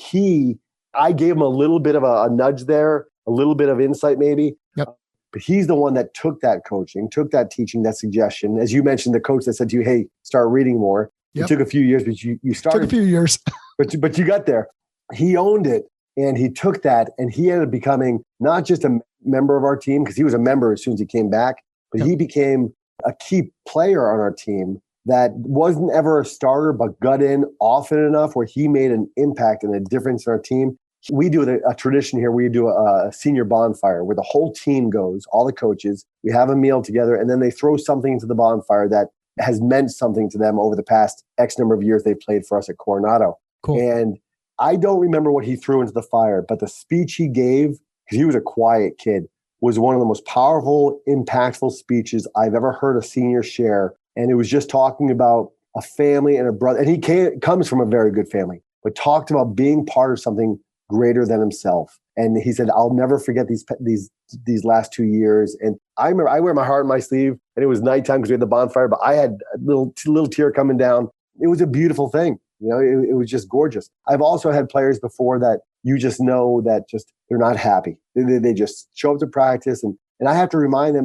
I gave him a little bit of a nudge there, a little bit of insight maybe. Yep. But he's the one that took that coaching, took that teaching, that suggestion. As you mentioned, the coach that said to you, hey, start reading more. Yep. It took a few years, but you started. Took a few years. but you got there. He owned it and he took that and he ended up becoming not just a member of our team, because he was a member as soon as he came back, but he became a key player on our team that wasn't ever a starter, but got in often enough where he made an impact and a difference in our team. We do a tradition here. We do a senior bonfire where the whole team goes, all the coaches, we have a meal together, and then they throw something into the bonfire that has meant something to them over the past X number of years they've played for us at Coronado. Cool. And I don't remember what he threw into the fire, but the speech he gave, because he was a quiet kid, was one of the most powerful, impactful speeches I've ever heard a senior share. And it was just talking about a family and a brother. And he comes from a very good family, but talked about being part of something greater than himself. And he said, I'll never forget these last 2 years. And I remember I wear my heart on my sleeve, and it was nighttime because we had the bonfire, but I had a little tear coming down. It was a beautiful thing. It was just gorgeous. I've also had players before that you just know that just they're not happy. They just show up to practice. And I have to remind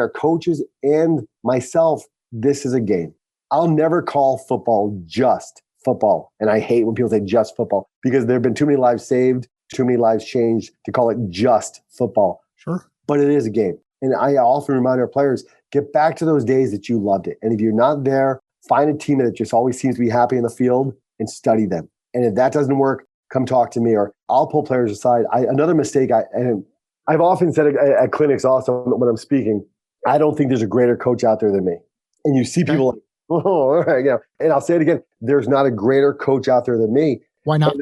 our coaches and myself, this is a game. I'll never call football just football. And I hate when people say just football because there have been too many lives saved, too many lives changed to call it just football. Sure. But it is a game. And I often remind our players, get back to those days that you loved it. And if you're not there, find a team that just always seems to be happy in the field and study them. And if that doesn't work, come talk to me, or I'll pull players aside. Another mistake, and I've often said at clinics also when I'm speaking, I don't think there's a greater coach out there than me. And you see people like, oh, all right, and I'll say it again, there's not a greater coach out there than me. Why not?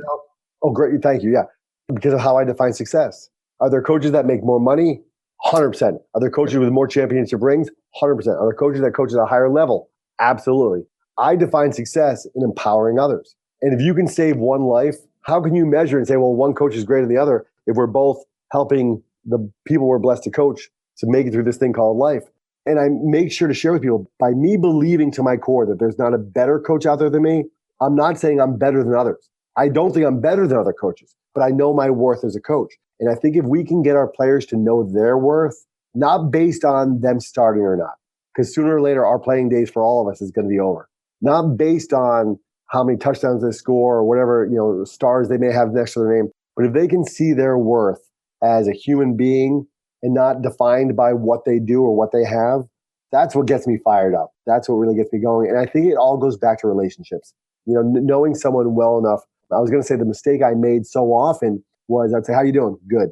Oh, great. Thank you. Yeah. Because of how I define success. Are there coaches that make more money? 100%. Are there coaches with more championship rings? 100%. Are there coaches that coach at a higher level? Absolutely. I define success in empowering others. And if you can save one life, how can you measure and say, well, one coach is greater than the other if we're both helping the people we're blessed to coach to make it through this thing called life? And I make sure to share with people, by me believing to my core that there's not a better coach out there than me, I'm not saying I'm better than others. I don't think I'm better than other coaches, but I know my worth as a coach. And I think if we can get our players to know their worth, not based on them starting or not, because sooner or later, our playing days for all of us is going to be over. Not based on how many touchdowns they score or whatever, stars they may have next to their name. But if they can see their worth as a human being and not defined by what they do or what they have, that's what gets me fired up. That's what really gets me going. And I think it all goes back to relationships. Knowing someone well enough. I was going to say the mistake I made so often was I'd say, how you doing? Good.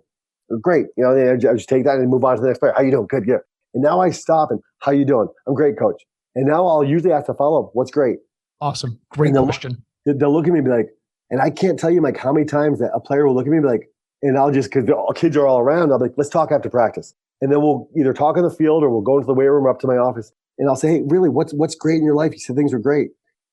Great. I just take that and move on to the next player. How you doing? Good. Yeah. And now I stop and how you doing? I'm great, coach. And now I'll usually ask to follow up. What's great? Awesome. Great question. They'll look at me and be like, and I can't tell you like how many times that a player will look at me and be like, And I'll just, because the kids are all around, I'll be like, let's talk after practice. And then we'll either talk on the field or we'll go into the weight room or up to my office. And I'll say, hey, really, what's great in your life? You said things are great.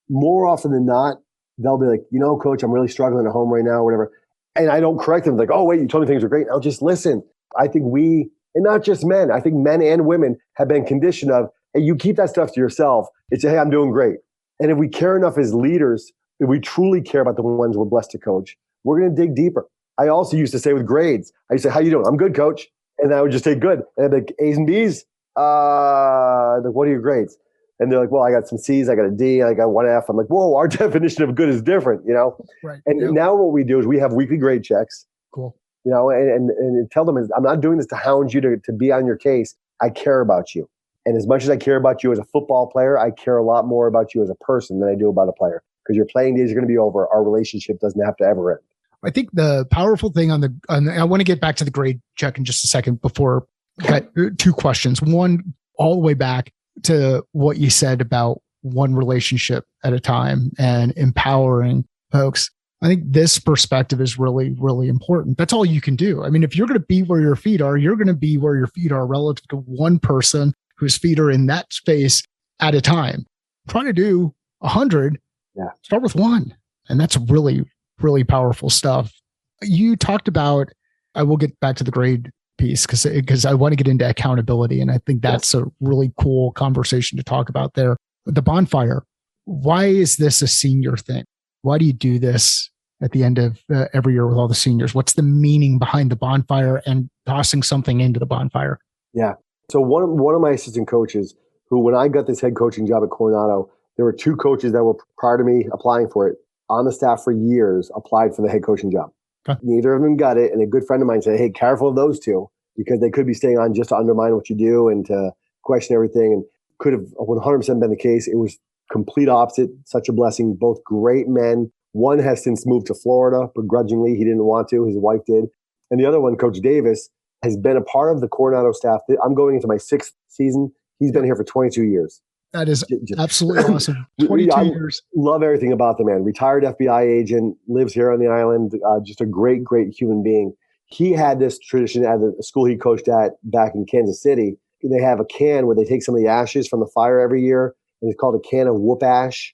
More often than not, they'll be like, coach, I'm really struggling at home right now, or whatever. And I don't correct them. Like, oh, wait, you told me things are great. I'll just listen. I think and not just men, I think men and women have been conditioned of, hey, you keep that stuff to yourself. It's, hey, I'm doing great. And if we care enough as leaders, if we truly care about the ones we're blessed to coach, we're going to dig deeper. I also used to say with grades, I used to say, how you doing? I'm good, coach. And I would just say good. And I'd be like, A's and B's? What are your grades? And they're like, well, I got some C's, I got a D, I got one F. I'm like, whoa, our definition of good is different, Right. And now what we do is we have weekly grade checks. Cool. And tell them, I'm not doing this to hound you to be on your case. I care about you. And as much as I care about you as a football player, I care a lot more about you as a person than I do about a player. Because your playing days are going to be over. Our relationship doesn't have to ever end. I think the powerful thing I want to get back to the grade check in just a second before I got two questions. One, all the way back to what you said about one relationship at a time and empowering folks. I think this perspective is really, really important. That's all you can do. I mean, if you're going to be where your feet are, you're going to be where your feet are relative to one person whose feet are in that space at a time. Try to do 100. Yeah. Start with one. And that's really, really powerful stuff. You talked about, I will get back to the grade piece because I want to get into accountability. And I think that's a really cool conversation to talk about there. The bonfire. Why is this a senior thing? Why do you do this at the end of every year with all the seniors? What's the meaning behind the bonfire and tossing something into the bonfire? Yeah. So one of my assistant coaches who, when I got this head coaching job at Coronado, there were two coaches that were prior to me applying for it on the staff for years, applied for the head coaching job. Okay. Neither of them got it. And a good friend of mine said, hey, careful of those two, because they could be staying on just to undermine what you do and to question everything. And could have 100% been the case. It was complete opposite. Such a blessing. Both great men. One has since moved to Florida, begrudgingly. He didn't want to. His wife did. And the other one, Coach Davis, has been a part of the Coronado staff. I'm going into my 6th season. He's been here for 22 years. That is absolutely awesome. 22 years. Love everything about the man. Retired FBI agent, lives here on the island. Just a great, great human being. He had this tradition at the school he coached at back in Kansas City. They have a can where they take some of the ashes from the fire every year, and it's called a can of whoop ash,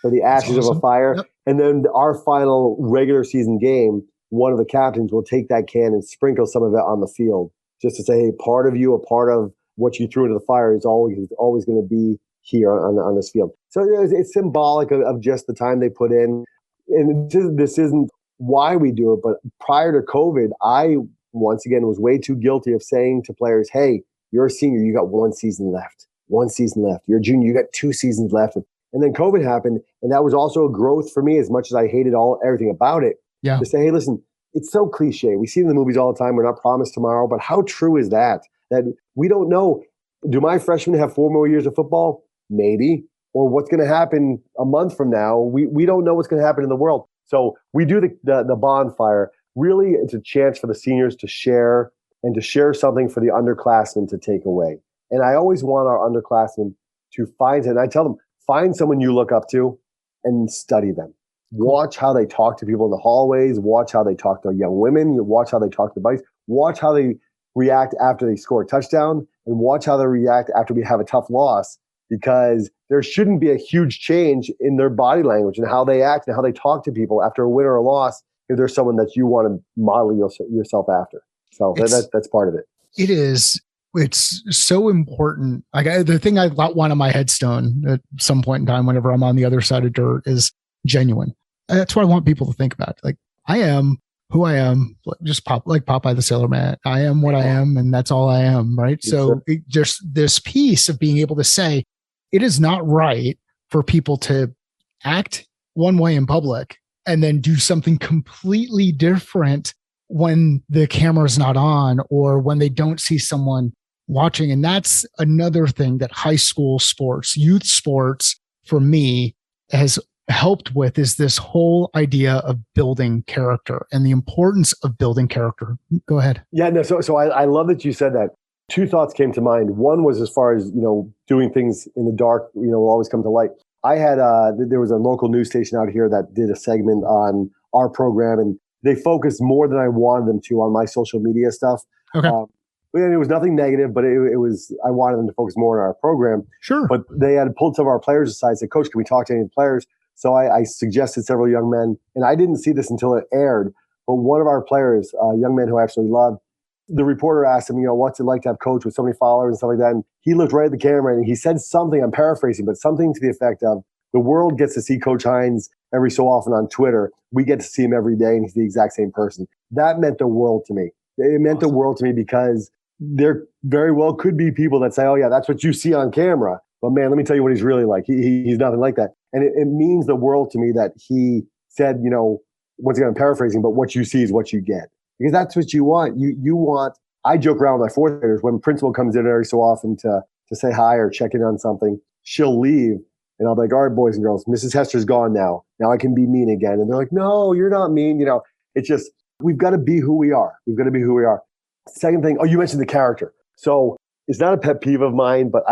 for the ashes of a fire. Yep. And then our final regular season game, one of the captains will take that can and sprinkle some of it on the field, just to say, hey, part of you, a part of what you threw into the fire is always going to be here on this field. So it's symbolic of just the time they put in. And this isn't why we do it, but prior to COVID, I, once again, was way too guilty of saying to players, hey, you're a senior, you got 1 season left. 1 season left. You're a junior, you got 2 seasons left. And then COVID happened, and that was also a growth for me, as much as I hated everything about it. Yeah. To say, hey, listen, it's so cliche. We see it in the movies all the time. We're not promised tomorrow, but how true is that? That we don't know. Do my freshmen have 4 more years of football? Maybe. Or what's going to happen a month from now? We don't know what's going to happen in the world. So we do the bonfire. Really, it's a chance for the seniors to share, and to share something for the underclassmen to take away. And I always want our underclassmen to find, and I tell them, find someone you look up to and study them. Watch how they talk to people in the hallways. Watch how they talk to young women. Watch how they talk to buddies. Watch how they react after they score a touchdown, and watch how they react after we have a tough loss, because there shouldn't be a huge change in their body language and how they act and how they talk to people after a win or a loss if there's someone that you want to model yourself after. So that's part of it. It is. It's so important. Like the thing I want on my headstone at some point in time, whenever I'm on the other side of dirt, is genuine. That's what I want people to think about. Like, I am who I am, just like Popeye the Sailor Man. I am what I am, and that's all I am, right? Yes, so just this piece of being able to say, it is not right for people to act one way in public and then do something completely different when the camera's not on or when they don't see someone watching. And that's another thing that high school sports, youth sports, for me, has helped with, is this whole idea of building character and the importance of building character. Go ahead. Yeah, no. So I love that you said that. 2 thoughts came to mind. One was, as far as, doing things in the dark, will always come to light. I had, there was a local news station out here that did a segment on our program, and they focused more than I wanted them to on my social media stuff. Okay. But it was nothing negative, but it was, I wanted them to focus more on our program. Sure. But they had pulled some of our players aside and said, Coach, can we talk to any of the players? So I suggested several young men, and I didn't see this until it aired, but one of our players, a young man who I absolutely loved, the reporter asked him, what's it like to have Coach with so many followers and stuff like that? And he looked right at the camera and he said something, I'm paraphrasing, but something to the effect of, the world gets to see Coach Hines every so often on Twitter. We get to see him every day, and he's the exact same person. That meant the world to me. It meant the world to me because there very well could be people that say, oh, yeah, that's what you see on camera. But man, let me tell you what he's really like. He's nothing like that. And it means the world to me that he said, once again, I'm paraphrasing, but what you see is what you get. Because that's what you want. You want, I joke around with my fourth graders when principal comes in every so often to say hi or check in on something, she'll leave. And I'll be like, all right, boys and girls, Mrs. Hester's gone now. Now I can be mean again. And they're like, no, you're not mean. It's just, we've got to be who we are. We've got to be who we are. Second thing, you mentioned the character. So it's not a pet peeve of mine, but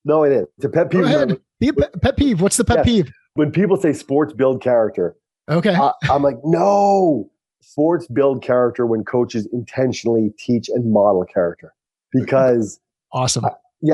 no, it is. It's a pet peeve. Go ahead. Be a pet peeve. What's the pet peeve? When people say sports build character. Okay. I'm like, no, sports build character when coaches intentionally teach and model character. Because awesome.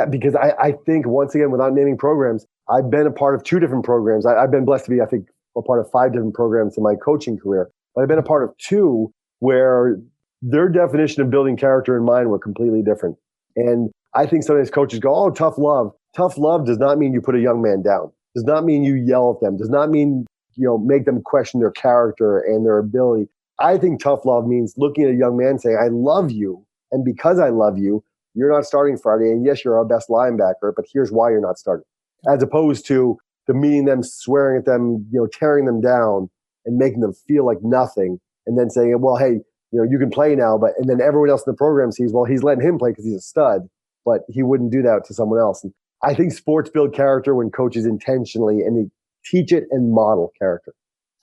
Because I think, once again, without naming programs, I've been a part of 2 different programs. I've been blessed to be, I think, a part of 5 different programs in my coaching career. But I've been a part of 2 where their definition of building character and mine were completely different. And I think sometimes coaches go, oh, tough love. Tough love does not mean you put a young man down. Does not mean you yell at them. Does not mean, make them question their character and their ability. I think tough love means looking at a young man saying, I love you. And because I love you, you're not starting Friday. And yes, you're our best linebacker, but here's why you're not starting. As opposed to demeaning them, swearing at them, tearing them down and making them feel like nothing. And then saying, well, hey, you can play now. And then everyone else in the program sees, well, he's letting him play because he's a stud, but he wouldn't do that to someone else. And I think sports build character when coaches intentionally and they teach it and model character.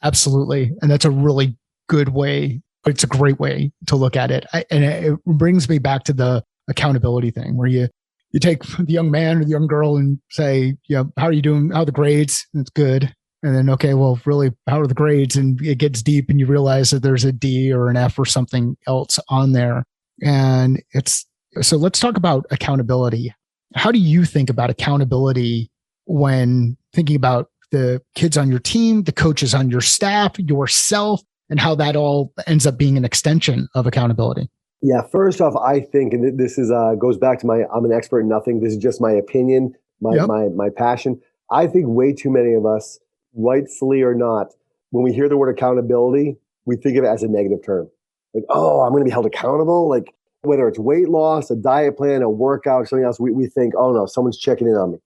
Absolutely. And that's a really good way. It's a great way to look at it. And it brings me back to the accountability thing where you take the young man or the young girl and say, how are you doing? How are the grades? And it's good. And then, okay, well, really, how are the grades? And it gets deep and you realize that there's a D or an F or something else on there. And so let's talk about accountability. How do you think about accountability when thinking about the kids on your team, the coaches on your staff, yourself, and how that all ends up being an extension of accountability? Yeah, first off, I think, and this is goes back to I'm an expert in nothing. This is just my opinion, my passion. I think way too many of us, rightfully or not, when we hear the word accountability, we think of it as a negative term. Like, oh, I'm going to be held accountable. Like whether it's weight loss, a diet plan, a workout, something else, we think, oh no, someone's checking in on me.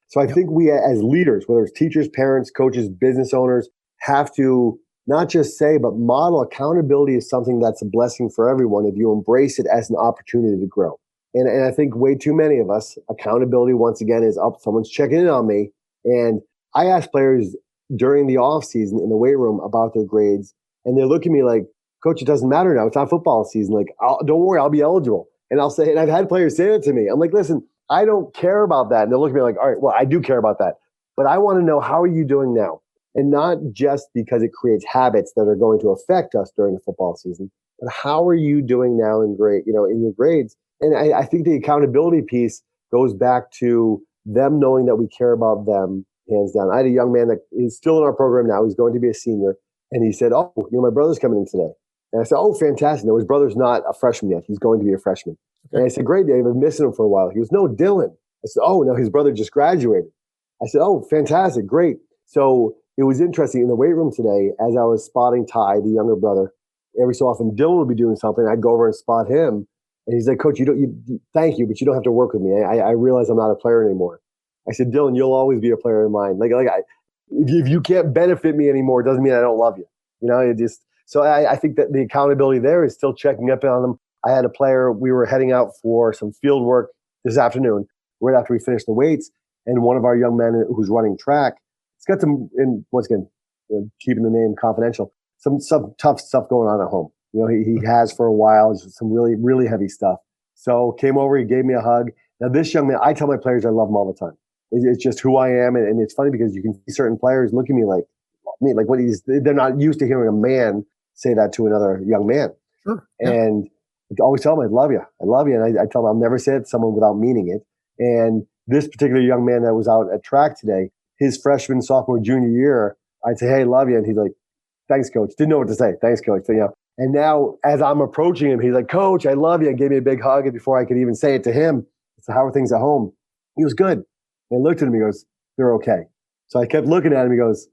So I think we as leaders, whether it's teachers, parents, coaches, business owners, have to not just say, but model accountability is something that's a blessing for everyone if you embrace it as an opportunity to grow. And I think way too many of us, accountability, once again, is up. Someone's checking in on me. And I ask players during the off season in the weight room about their grades. And they look at me like, Coach, it doesn't matter now. It's not football season. Like, don't worry, I'll be eligible. And I'll say, and I've had players say that to me. I'm like, listen, I don't care about that. And they'll look at me like, all right, well, I do care about that. But I want to know, how are you doing now? And not just because it creates habits that are going to affect us during the football season, but how are you doing now in in your grades? And I think the accountability piece goes back to them knowing that we care about them, hands down. I had a young man that is still in our program now. He's going to be a senior. And he said, oh, my brother's coming in today. And I said, oh, fantastic. No, his brother's not a freshman yet. He's going to be a freshman. Okay. And I said, great, Dave. I've been missing him for a while. He goes, no, Dylan. I said, oh, no, his brother just graduated. I said, oh, fantastic. Great. So it was interesting in the weight room today, as I was spotting Ty, the younger brother, every so often Dylan would be doing something. I'd go over and spot him. And he's like, Coach, thank you, but you don't have to work with me. I realize I'm not a player anymore. I said, Dylan, you'll always be a player in mine. If you can't benefit me anymore, it doesn't mean I don't love you. So I think that the accountability there is still checking up on them. I had a player, we were heading out for some field work this afternoon, right after we finished the weights. And one of our young men who's running track, it's got some, and once again, keeping the name confidential, some tough stuff going on at home. He has for a while, just some really, really heavy stuff. So came over, he gave me a hug. Now this young man, I tell my players I love him all the time. It's just who I am. And it's funny because you can see certain players look at me like what they're not used to hearing a man say that to another young man. Sure. Yeah. And I always tell them, I love you. I love you. And I tell them I'll never say it to someone without meaning it. And this particular young man that was out at track today, his freshman, sophomore, junior year, I'd say, hey, love you. And he's like, thanks, coach. Didn't know what to say. Thanks, coach. So, and now as I'm approaching him, he's like, coach, I love you. And gave me a big hug. And before I could even say it to him, so how are things at home? He was good. And I looked at him. He goes, they're okay. So I kept looking at him. He goes,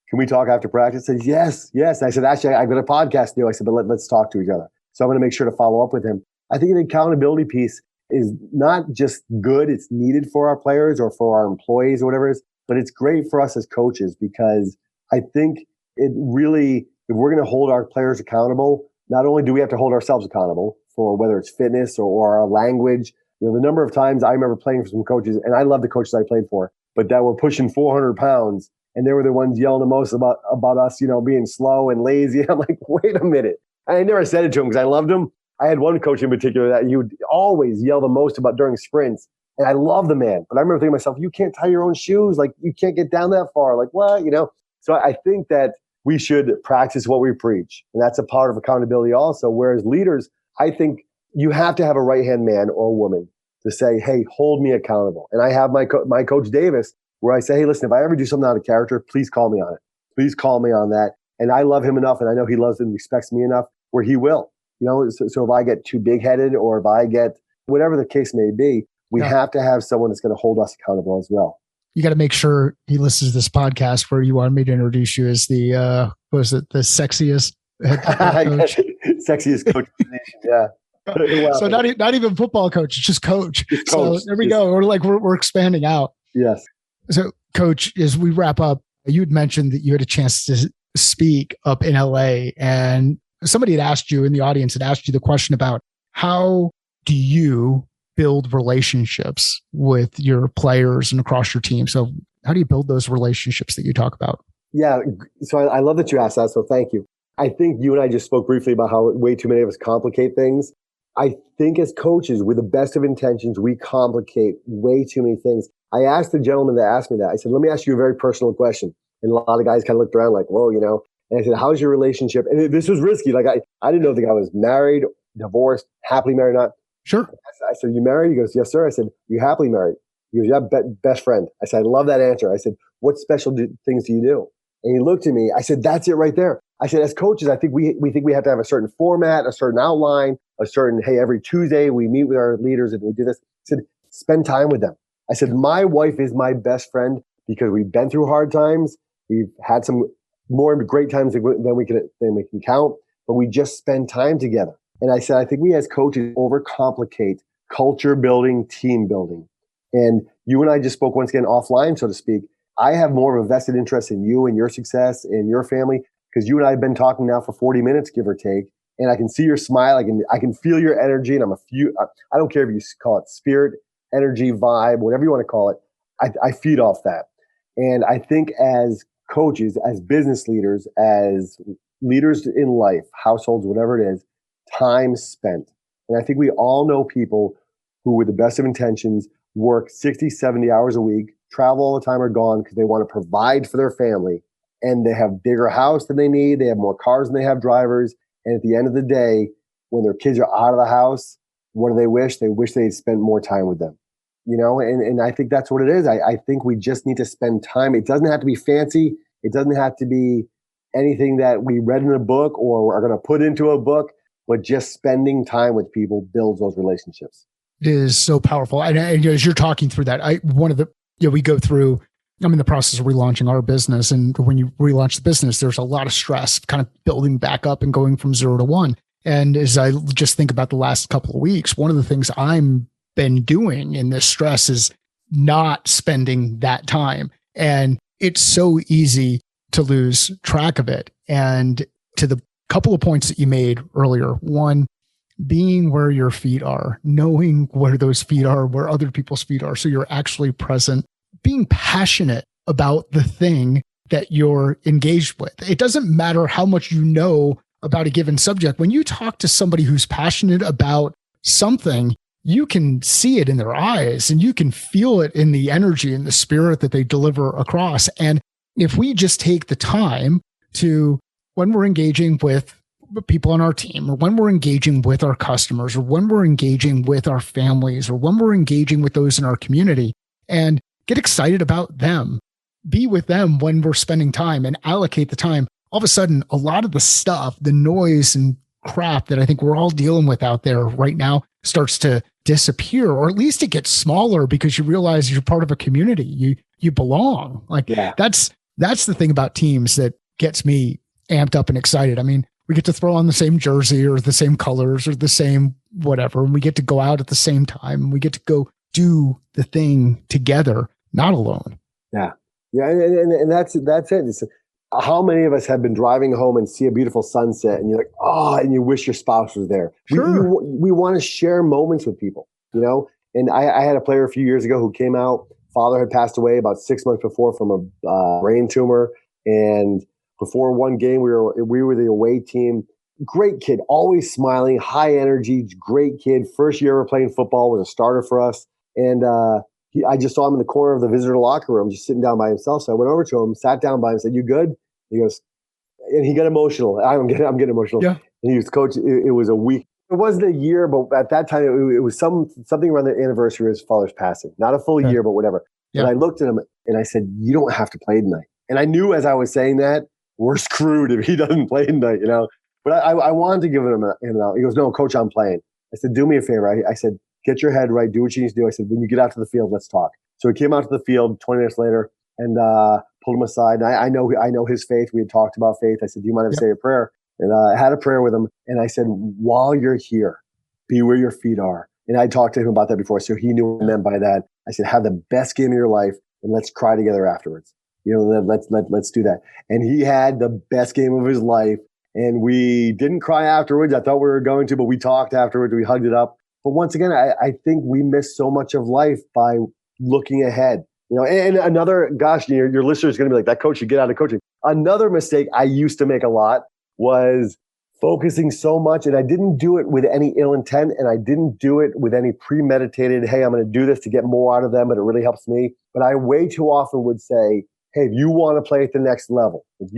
can we talk after practice? I said, yes. And I said, actually, I've got a podcast to do. I said, but let's talk to each other. So I'm going to make sure to follow up with him. I think an accountability piece is not just good. It's needed for our players or for our employees or whatever it is, but it's great for us as coaches because I think it really, if we're going to hold our players accountable, not only do we have to hold ourselves accountable for whether it's fitness or our language. The number of times I remember playing for some coaches, and I love the coaches I played for, but that were pushing 400 pounds, and they were the ones yelling the most about us, being slow and lazy. I'm like, wait a minute. And I never said it to him because I loved him. I had one coach in particular that he would always yell the most about during sprints. And I love the man. But I remember thinking to myself, you can't tie your own shoes. Like, you can't get down that far. Like, what? So I think that we should practice what we preach. And that's a part of accountability also. Whereas leaders, I think you have to have a right-hand man or woman to say, hey, hold me accountable. And I have my coach Davis, where I say, hey, listen, if I ever do something out of character, please call me on it. Please call me on that. And I love him enough, and I know he loves and respects me enough where he will. So if I get too big-headed or if I get whatever the case may be, we have to have someone that's going to hold us accountable as well. You got to make sure he listens to this podcast where you wanted me to introduce you as the sexiest head football coach? Sexiest coach in the nation, yeah. Well, so not even football coach, it's just coach. So there we go. We're expanding out. Yes. So, Coach, as we wrap up, you had mentioned that you had a chance to speak up in LA, and somebody had asked you in the audience, had asked you the question about how do you build relationships with your players and across your team? So how do you build those relationships that you talk about? Yeah. So I love that you asked that. So thank you. I think you and I just spoke briefly about how way too many of us complicate things. I think as coaches, with the best of intentions, we complicate way too many things. I asked the gentleman that asked me that, I said, let me ask you a very personal question. And a lot of guys kind of looked around like, whoa, And I said, how's your relationship? And this was risky. Like I didn't know if the guy was married, divorced, happily married or not. Sure. I said, you married? He goes, yes, sir. I said, you happily married? He goes, yeah, best friend. I said, I love that answer. I said, what special things do you do? And he looked at me. I said, that's it right there. I said, as coaches, I think we think we have to have a certain format, a certain outline, hey, every Tuesday we meet with our leaders and we do this. I said, spend time with them. I said, my wife is my best friend because we've been through hard times. We've had some more great times than we can count, but we just spend time together. And I said, I think we as coaches overcomplicate culture building, team building. And you and I just spoke once again offline, so to speak. I have more of a vested interest in you and your success and your family because you and I have been talking now for 40 minutes, give or take. And I can see your smile. I can feel your energy. And I don't care if you call it spirit, energy, vibe, whatever you want to call it. I feed off that. And I think as coaches, as business leaders, as leaders in life, households, whatever it is, time spent. And I think we all know people who, with the best of intentions, work 60, 70 hours a week, travel all the time, are gone because they want to provide for their family. And they have bigger house than they need. They have more cars than they have drivers. And at the end of the day, when their kids are out of the house, what do they wish? They wish they'd spent more time with them. And I think that's what it is. I think we just need to spend time. It doesn't have to be fancy. It doesn't have to be anything that we read in a book or are going to put into a book, but just spending time with people builds those relationships. It is so powerful. And as you're talking through that, we go through, I'm in the process of relaunching our business. And when you relaunch the business, there's a lot of stress kind of building back up and going from 0 to 1. And as I just think about the last couple of weeks, one of the things I'm been doing in this stress is not spending that time. And it's so easy to lose track of it. And to the couple of points that you made earlier, one, being where your feet are, knowing where those feet are, where other people's feet are, so you're actually present, being passionate about the thing that you're engaged with. It doesn't matter how much you know about a given subject. When you talk to somebody who's passionate about something, you can see it in their eyes and you can feel it in the energy and the spirit that they deliver across. And if we just take the time to, when we're engaging with people on our team, or when we're engaging with our customers, or when we're engaging with our families, or when we're engaging with those in our community, and get excited about them, be with them when we're spending time and allocate the time. All of a sudden, a lot of the stuff, the noise and crap that I think we're all dealing with out there right now starts to disappear, or at least it gets smaller because you realize you're part of a community. You belong. Like that's the thing about teams that gets me amped up and excited. I mean, we get to throw on the same jersey or the same colors or the same whatever, and we get to go out at the same time, and we get to go do the thing together, not alone. Yeah. And that's it. It's, how many of us have been driving home and see a beautiful sunset and you're like, oh, and you wish your spouse was there. Sure. We want to share moments with people, you know? And I had a player a few years ago who came out, father had passed away about 6 months before from a brain tumor. And before one game, we were the away team. Great kid, always smiling, high energy, great kid. First year ever playing football, was a starter for us. And I just saw him in the corner of the visitor locker room, just sitting down by himself. So I went over to him, sat down by him, said, "You good?" He goes, and he got emotional. I'm getting emotional. Yeah. And he was, "Coach, it was a week. It wasn't a year, but at that time, it was something around the anniversary of his father's passing. Not a full year, but whatever." Yeah. And I looked at him and I said, "You don't have to play tonight." And I knew as I was saying that, we're screwed if he doesn't play tonight, you know. But I wanted to give him an out. He goes, "No, Coach, I'm playing." I said, "Do me a favor." I said, "Get your head right. Do what you need to do." I said, "When you get out to the field, let's talk." So he came out to the field 20 minutes later and pulled him aside. And I know his faith. We had talked about faith. I said, "Do you mind if I say a prayer?" And I had a prayer with him. And I said, "While you're here, be where your feet are." And I talked to him about that before. So he knew what I meant by that. I said, "Have the best game of your life and let's cry together afterwards. You know, let's do that." And he had the best game of his life. And we didn't cry afterwards. I thought we were going to, but we talked afterwards. We hugged it up. But once again, I think we miss so much of life by looking ahead. You know, and another, gosh, your listener is going to be like, "That coach should get out of coaching." Another mistake I used to make a lot was focusing so much, and I didn't do it with any ill intent, and I didn't do it with any premeditated, "Hey, I'm going to do this to get more out of them, but it really helps me." But I way too often would say, "Hey, if you want to play at the next level, and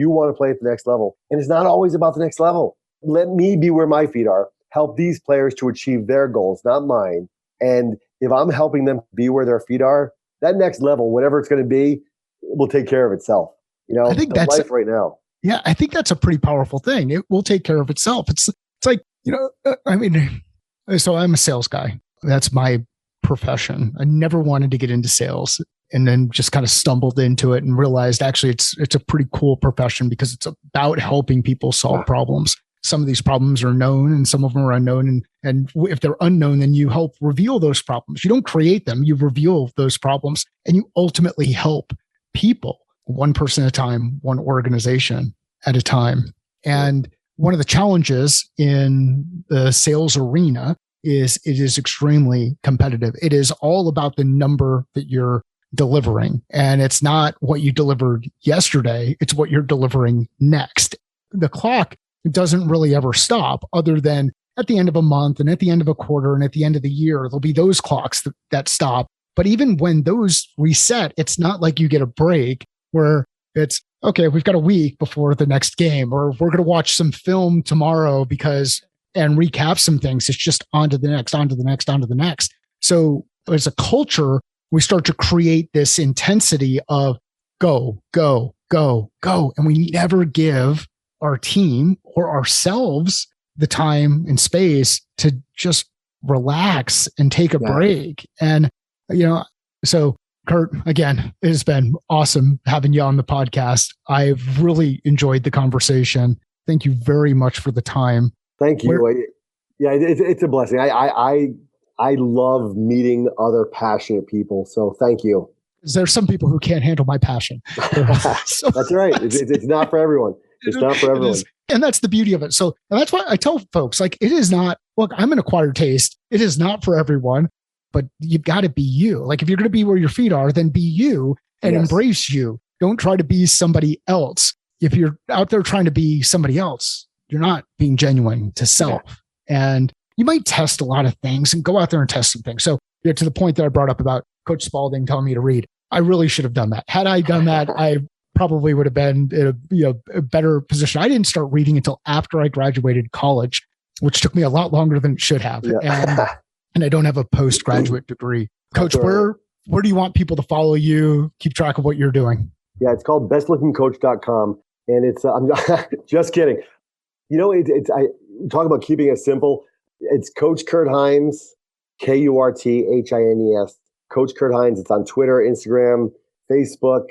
it's not always about the next level. Let me be where my feet are. Help these players to achieve their goals, not mine. And if I'm helping them be where their feet are, that next level, whatever it's going to be, it will take care of itself." You know, I think that's life right now. Yeah, I think that's a pretty powerful thing. It will take care of itself. It's like, you know, I mean, so I'm a sales guy. That's my profession. I never wanted to get into sales, and then just kind of stumbled into it and realized actually it's a pretty cool profession because it's about helping people solve problems. Some of these problems are known and some of them are unknown. And if they're unknown, then you help reveal those problems. You don't create them, you reveal those problems, and you ultimately help people one person at a time, one organization at a time. And one of the challenges in the sales arena is it is extremely competitive. It is all about the number that you're delivering. And it's not what you delivered yesterday, it's what you're delivering next. The clock doesn't really ever stop, other than at the end of a month and at the end of a quarter and at the end of the year, there'll be those clocks that stop. But even when those reset, it's not like you get a break where it's, okay, we've got a week before the next game, or we're going to watch some film tomorrow and recap some things. It's just on to the next. So as a culture, we start to create this intensity of go, go, go, go. And we never give our team or ourselves the time and space to just relax and take a break. And, you know, so Kurt, again, it has been awesome having you on the podcast. I've really enjoyed the conversation. Thank you very much for the time. Thank you. It's a blessing. I love meeting other passionate people. So thank you. There's some people who can't handle my passion. That's right. It's not for everyone. It's not for everyone. And that's the beauty of it. So that's why I tell folks, like, it is not, look, I'm an acquired taste. It is not for everyone, but you've got to be you. Like, if you're going to be where your feet are, then be you and embrace you. Don't try to be somebody else. If you're out there trying to be somebody else, you're not being genuine to self. And you might test a lot of things and go out there and test some things. So to the point that I brought up about Coach Spalding telling me to read, I really should have done that. Had I done that, I probably would have been in a better position. I didn't start reading until after I graduated college, which took me a lot longer than it should have. Yeah. And I don't have a postgraduate degree. Coach, Right. where do you want people to follow you, keep track of what you're doing? Yeah, it's called bestlookingcoach.com. And it's, I'm just kidding. I talk about keeping it simple. It's Coach Kurt Hines, KurtHines, Coach Kurt Hines. It's on Twitter, Instagram, Facebook.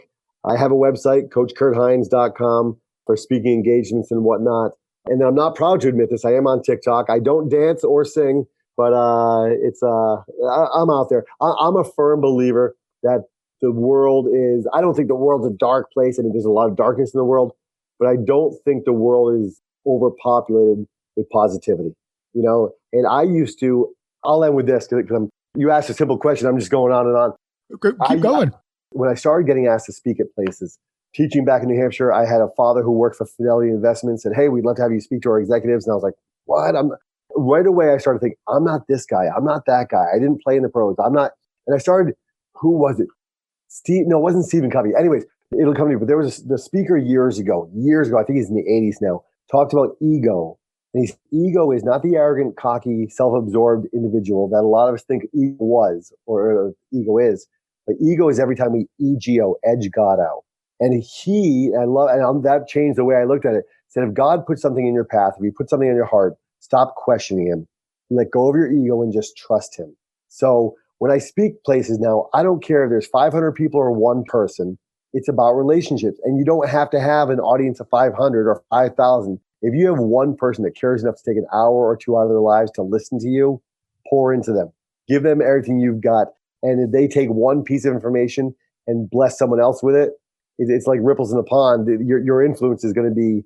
I have a website, coachkurthines.com, for speaking engagements and whatnot. And I'm not proud to admit this. I am on TikTok. I don't dance or sing, but I'm out there. I'm a firm believer that the world is, I don't think the world's a dark place. I mean, there's a lot of darkness in the world, but I don't think the world is overpopulated with positivity, And I'll end with this because you asked a simple question. I'm just going on and on. Keep going. When I started getting asked to speak at places, teaching back in New Hampshire, I had a father who worked for Fidelity Investments and, hey, we'd love to have you speak to our executives. And I was like, what? Right away, I started thinking, I'm not this guy. I'm not that guy. I didn't play in the pros. I'm not. And I started, who was it? No, it wasn't Stephen Covey. Anyways, it'll come to me. But there was the speaker years ago, I think he's in the 80s now, talked about ego. And ego is not the arrogant, cocky, self-absorbed individual that a lot of us think ego was or ego is. But ego is every time we ego, edge God out. And that changed the way I looked at it. Said, if God put something in your path, if he put something in your heart, stop questioning him. Let go of your ego and just trust him. So when I speak places now, I don't care if there's 500 people or one person. It's about relationships. And you don't have to have an audience of 500 or 5,000. If you have one person that cares enough to take an hour or two out of their lives to listen to you, pour into them. Give them everything you've got. And if they take one piece of information and bless someone else with it, it's like ripples in a pond. Your influence is going to be,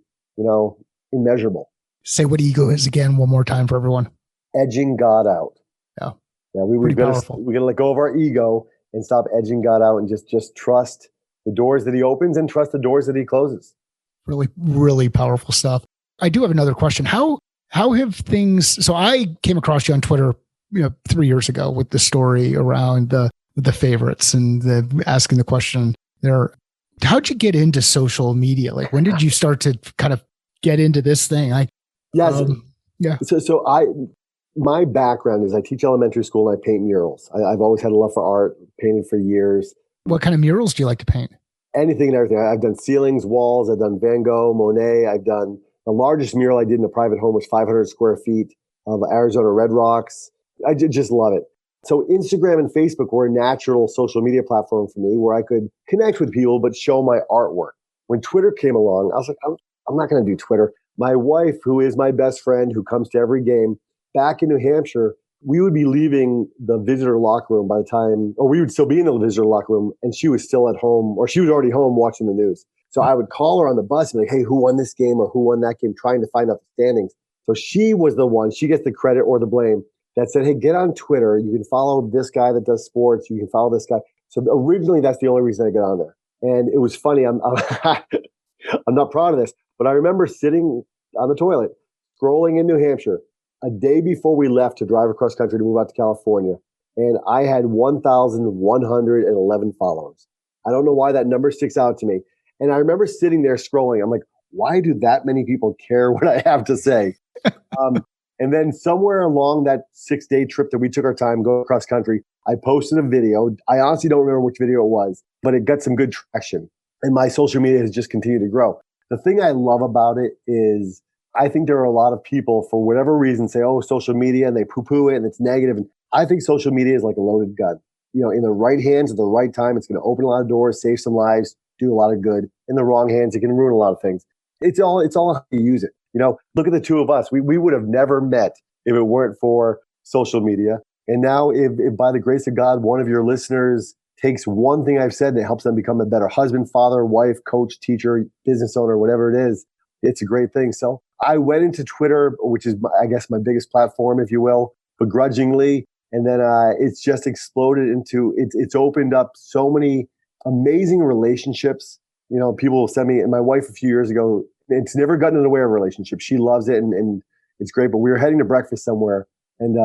immeasurable. Say what ego is again one more time for everyone. Edging God out. Yeah, we're going to let go of our ego and stop edging God out and just trust the doors that he opens and trust the doors that he closes. Really, really powerful stuff. I do have another question. How have things, so I came across you on Twitter, 3 years ago with the story around the favorites and asking the question there. How'd you get into social media? Like, when did you start to kind of get into this thing? My background is I teach elementary school and I paint murals. I've always had a love for art, painted for years. What kind of murals do you like to paint? Anything and everything. I've done ceilings, walls. I've done Van Gogh, Monet. I've done the largest mural I did in a private home was 500 square feet of Arizona red rocks. I just love it. So Instagram and Facebook were a natural social media platform for me where I could connect with people, but show my artwork. When Twitter came along, I was like, I'm not going to do Twitter. My wife, who is my best friend, who comes to every game, back in New Hampshire, we would be leaving the visitor locker room by the time, or we would still be in the visitor locker room, and she was still at home, or she was already home watching the news. So I would call her on the bus and be like, hey, who won this game or who won that game, trying to find out the standings. So she was the one, she gets the credit or the blame, that said, hey, get on Twitter. You can follow this guy that does sports. You can follow this guy. So originally, that's the only reason I got on there. And it was funny. I'm not proud of this, but I remember sitting on the toilet, scrolling in New Hampshire, a day before we left to drive across country to move out to California. And I had 1,111 followers. I don't know why that number sticks out to me. And I remember sitting there scrolling. I'm like, why do that many people care what I have to say? And then somewhere along that 6-day trip that we took our time going across country, I posted a video. I honestly don't remember which video it was, but it got some good traction. And my social media has just continued to grow. The thing I love about it is I think there are a lot of people, for whatever reason, say, oh, social media, and they poo-poo it and it's negative. And I think social media is like a loaded gun. In the right hands at the right time, it's going to open a lot of doors, save some lives, do a lot of good. In the wrong hands, it can ruin a lot of things. It's all how you use it. Look at the two of us. We would have never met if it weren't for social media. And now if by the grace of God, one of your listeners takes one thing I've said and it helps them become a better husband, father, wife, coach, teacher, business owner, whatever it is, it's a great thing. So I went into Twitter, which is, I guess, my biggest platform, if you will, begrudgingly. And then it's just exploded into, it's opened up so many amazing relationships. People will send me, and my wife a few years ago, it's never gotten in the way of a relationship. She loves it and it's great. But we were heading to breakfast somewhere and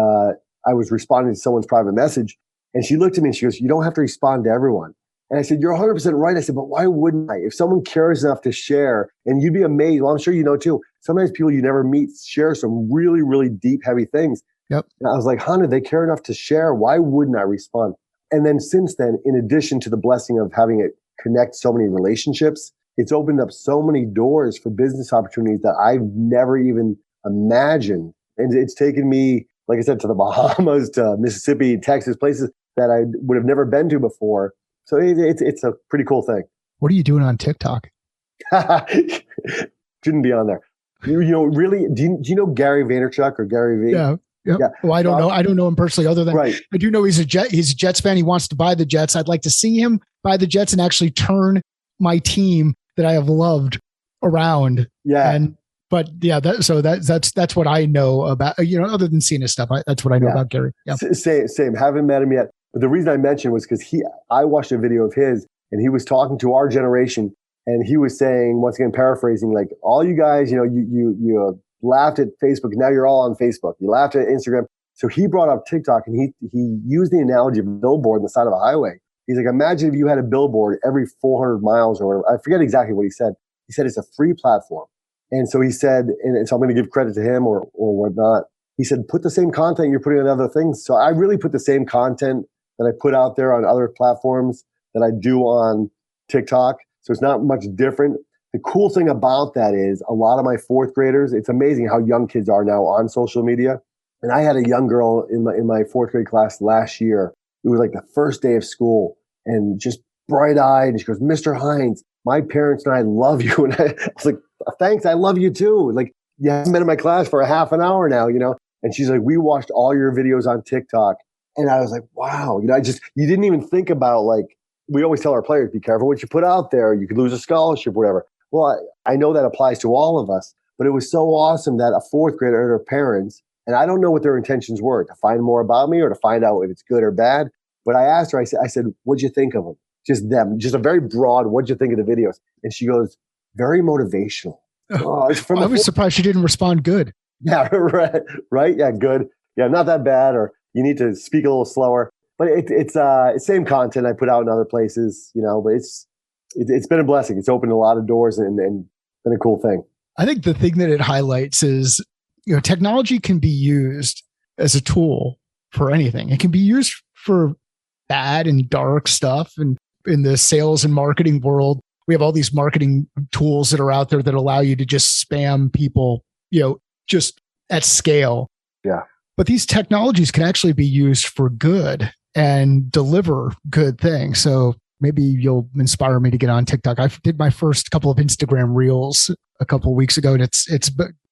I was responding to someone's private message and she looked at me and she goes, you don't have to respond to everyone. And I said, you're 100% right. I said, but why wouldn't I? If someone cares enough to share, and you'd be amazed, well, I'm sure you know too, sometimes people you never meet share some really, really deep, heavy things. Yep. And I was like, Hunter, they care enough to share. Why wouldn't I respond? And then since then, in addition to the blessing of having it connect so many relationships, it's opened up so many doors for business opportunities that I've never even imagined. And it's taken me, like I said, to the Bahamas, to Mississippi, Texas, places that I would have never been to before. So it's a pretty cool thing. What are you doing on TikTok? Shouldn't be on there. You know, really, do you know Gary Vaynerchuk or Gary V? Yeah. Yep. Yeah. Well, I don't know. I don't know him personally, other than I do know he's a Jets fan. He wants to buy the Jets. I'd like to see him buy the Jets and actually turn my team that I have loved around. Yeah. But yeah, that's what I know about, other than seeing his stuff. That's what I know about Gary. Yeah. Same. Haven't met him yet. But the reason I mentioned was because I watched a video of his and he was talking to our generation and he was saying, once again, paraphrasing, like, all you guys, you laughed at Facebook. Now you're all on Facebook. You laughed at Instagram. So he brought up TikTok and he used the analogy of a billboard on the side of a highway. He's like, imagine if you had a billboard every 400 miles or whatever. I forget exactly what he said. He said it's a free platform. And so he said, and so I'm going to give credit to him or whatnot. He said, put the same content you're putting on other things. So I really put the same content that I put out there on other platforms that I do on TikTok. So it's not much different. The cool thing about that is a lot of my fourth graders, it's amazing how young kids are now on social media. And I had a young girl in my fourth grade class last year. It was like the first day of school and just bright eyed. And she goes, Mr. Hines, my parents and I love you. And I was like, thanks. I love you too. Like, you haven't been in my class for a half an hour now, And she's like, we watched all your videos on TikTok. And I was like, wow, you didn't even think about, like, we always tell our players, be careful what you put out there. You could lose a scholarship, whatever. Well, I know that applies to all of us, but it was so awesome that a fourth grader and her parents, and I don't know what their intentions were, to find more about me or to find out if it's good or bad. But I asked her, I said, what'd you think of them? Just them, just a very broad, what'd you think of the videos? And she goes, very motivational. I was surprised she didn't respond good. Yeah, right. Yeah, good. Yeah, not that bad. Or you need to speak a little slower. But it's same content I put out in other places, but it's been a blessing. It's opened a lot of doors and been a cool thing. I think the thing that it highlights is, technology can be used as a tool for anything. It can be used for bad and dark stuff. And in the sales and marketing world, we have all these marketing tools that are out there that allow you to just spam people, just at scale. Yeah. But these technologies can actually be used for good and deliver good things. So maybe you'll inspire me to get on TikTok. I did my first couple of Instagram reels a couple of weeks ago, and it's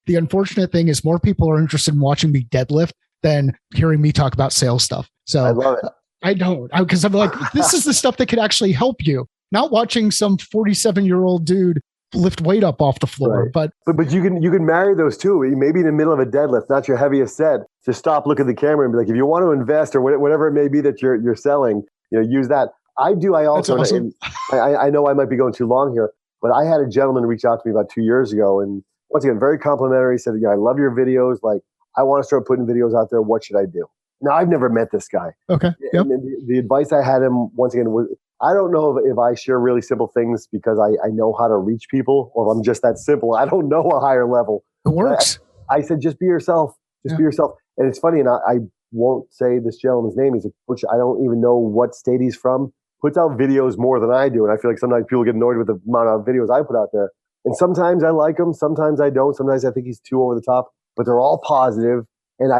the unfortunate thing is more people are interested in watching me deadlift than hearing me talk about sales stuff. So I love it. I don't, because I'm like, this is the stuff that could actually help you. Not watching some 47-year-old dude lift weight up off the floor. Right. But you can marry those two. Maybe in the middle of a deadlift, not your heaviest set, to stop, look at the camera and be like, if you want to invest or whatever it may be that you're selling, use that. I also, awesome. I know I might be going too long here, but I had a gentleman reach out to me about 2 years ago, and once again, very complimentary. He said, I love your videos. Like, I want to start putting videos out there. What should I do? Now, I've never met this guy. Okay. Yep. And the advice I had him, once again, was, I don't know if I share really simple things because I know how to reach people, or if I'm just that simple. I don't know a higher level. It works. I said, just be yourself. Just be yourself. And it's funny, and I won't say this gentleman's name. He's a coach. I don't even know what state he's from. Puts out videos more than I do. And I feel like sometimes people get annoyed with the amount of videos I put out there. And sometimes I like him. Sometimes I don't. Sometimes I think he's too over the top. But they're all positive. And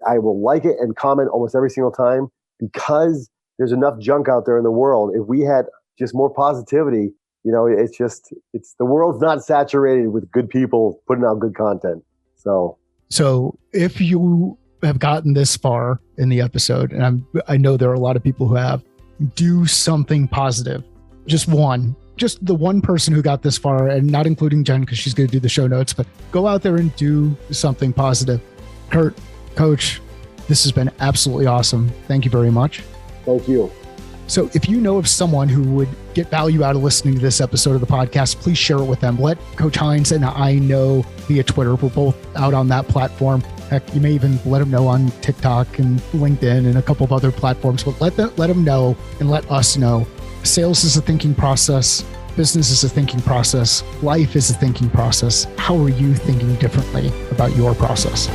I will like it and comment almost every single time, because there's enough junk out there in the world. If we had just more positivity, it's the world's not saturated with good people putting out good content. So if you have gotten this far in the episode, and I know there are a lot of people who have, do something positive. Just the one person who got this far, and not including Jen, because she's going to do the show notes, but go out there and do something positive. Kurt, Coach, this has been absolutely awesome. Thank you very much. Thank you. So if you know of someone who would get value out of listening to this episode of the podcast, please share it with them. Let Coach Hines and I know via Twitter. We're both out on that platform. Heck, you may even let them know on TikTok and LinkedIn and a couple of other platforms, but let them know and let us know. Sales is a thinking process. Business is a thinking process. Life is a thinking process. How are you thinking differently about your process?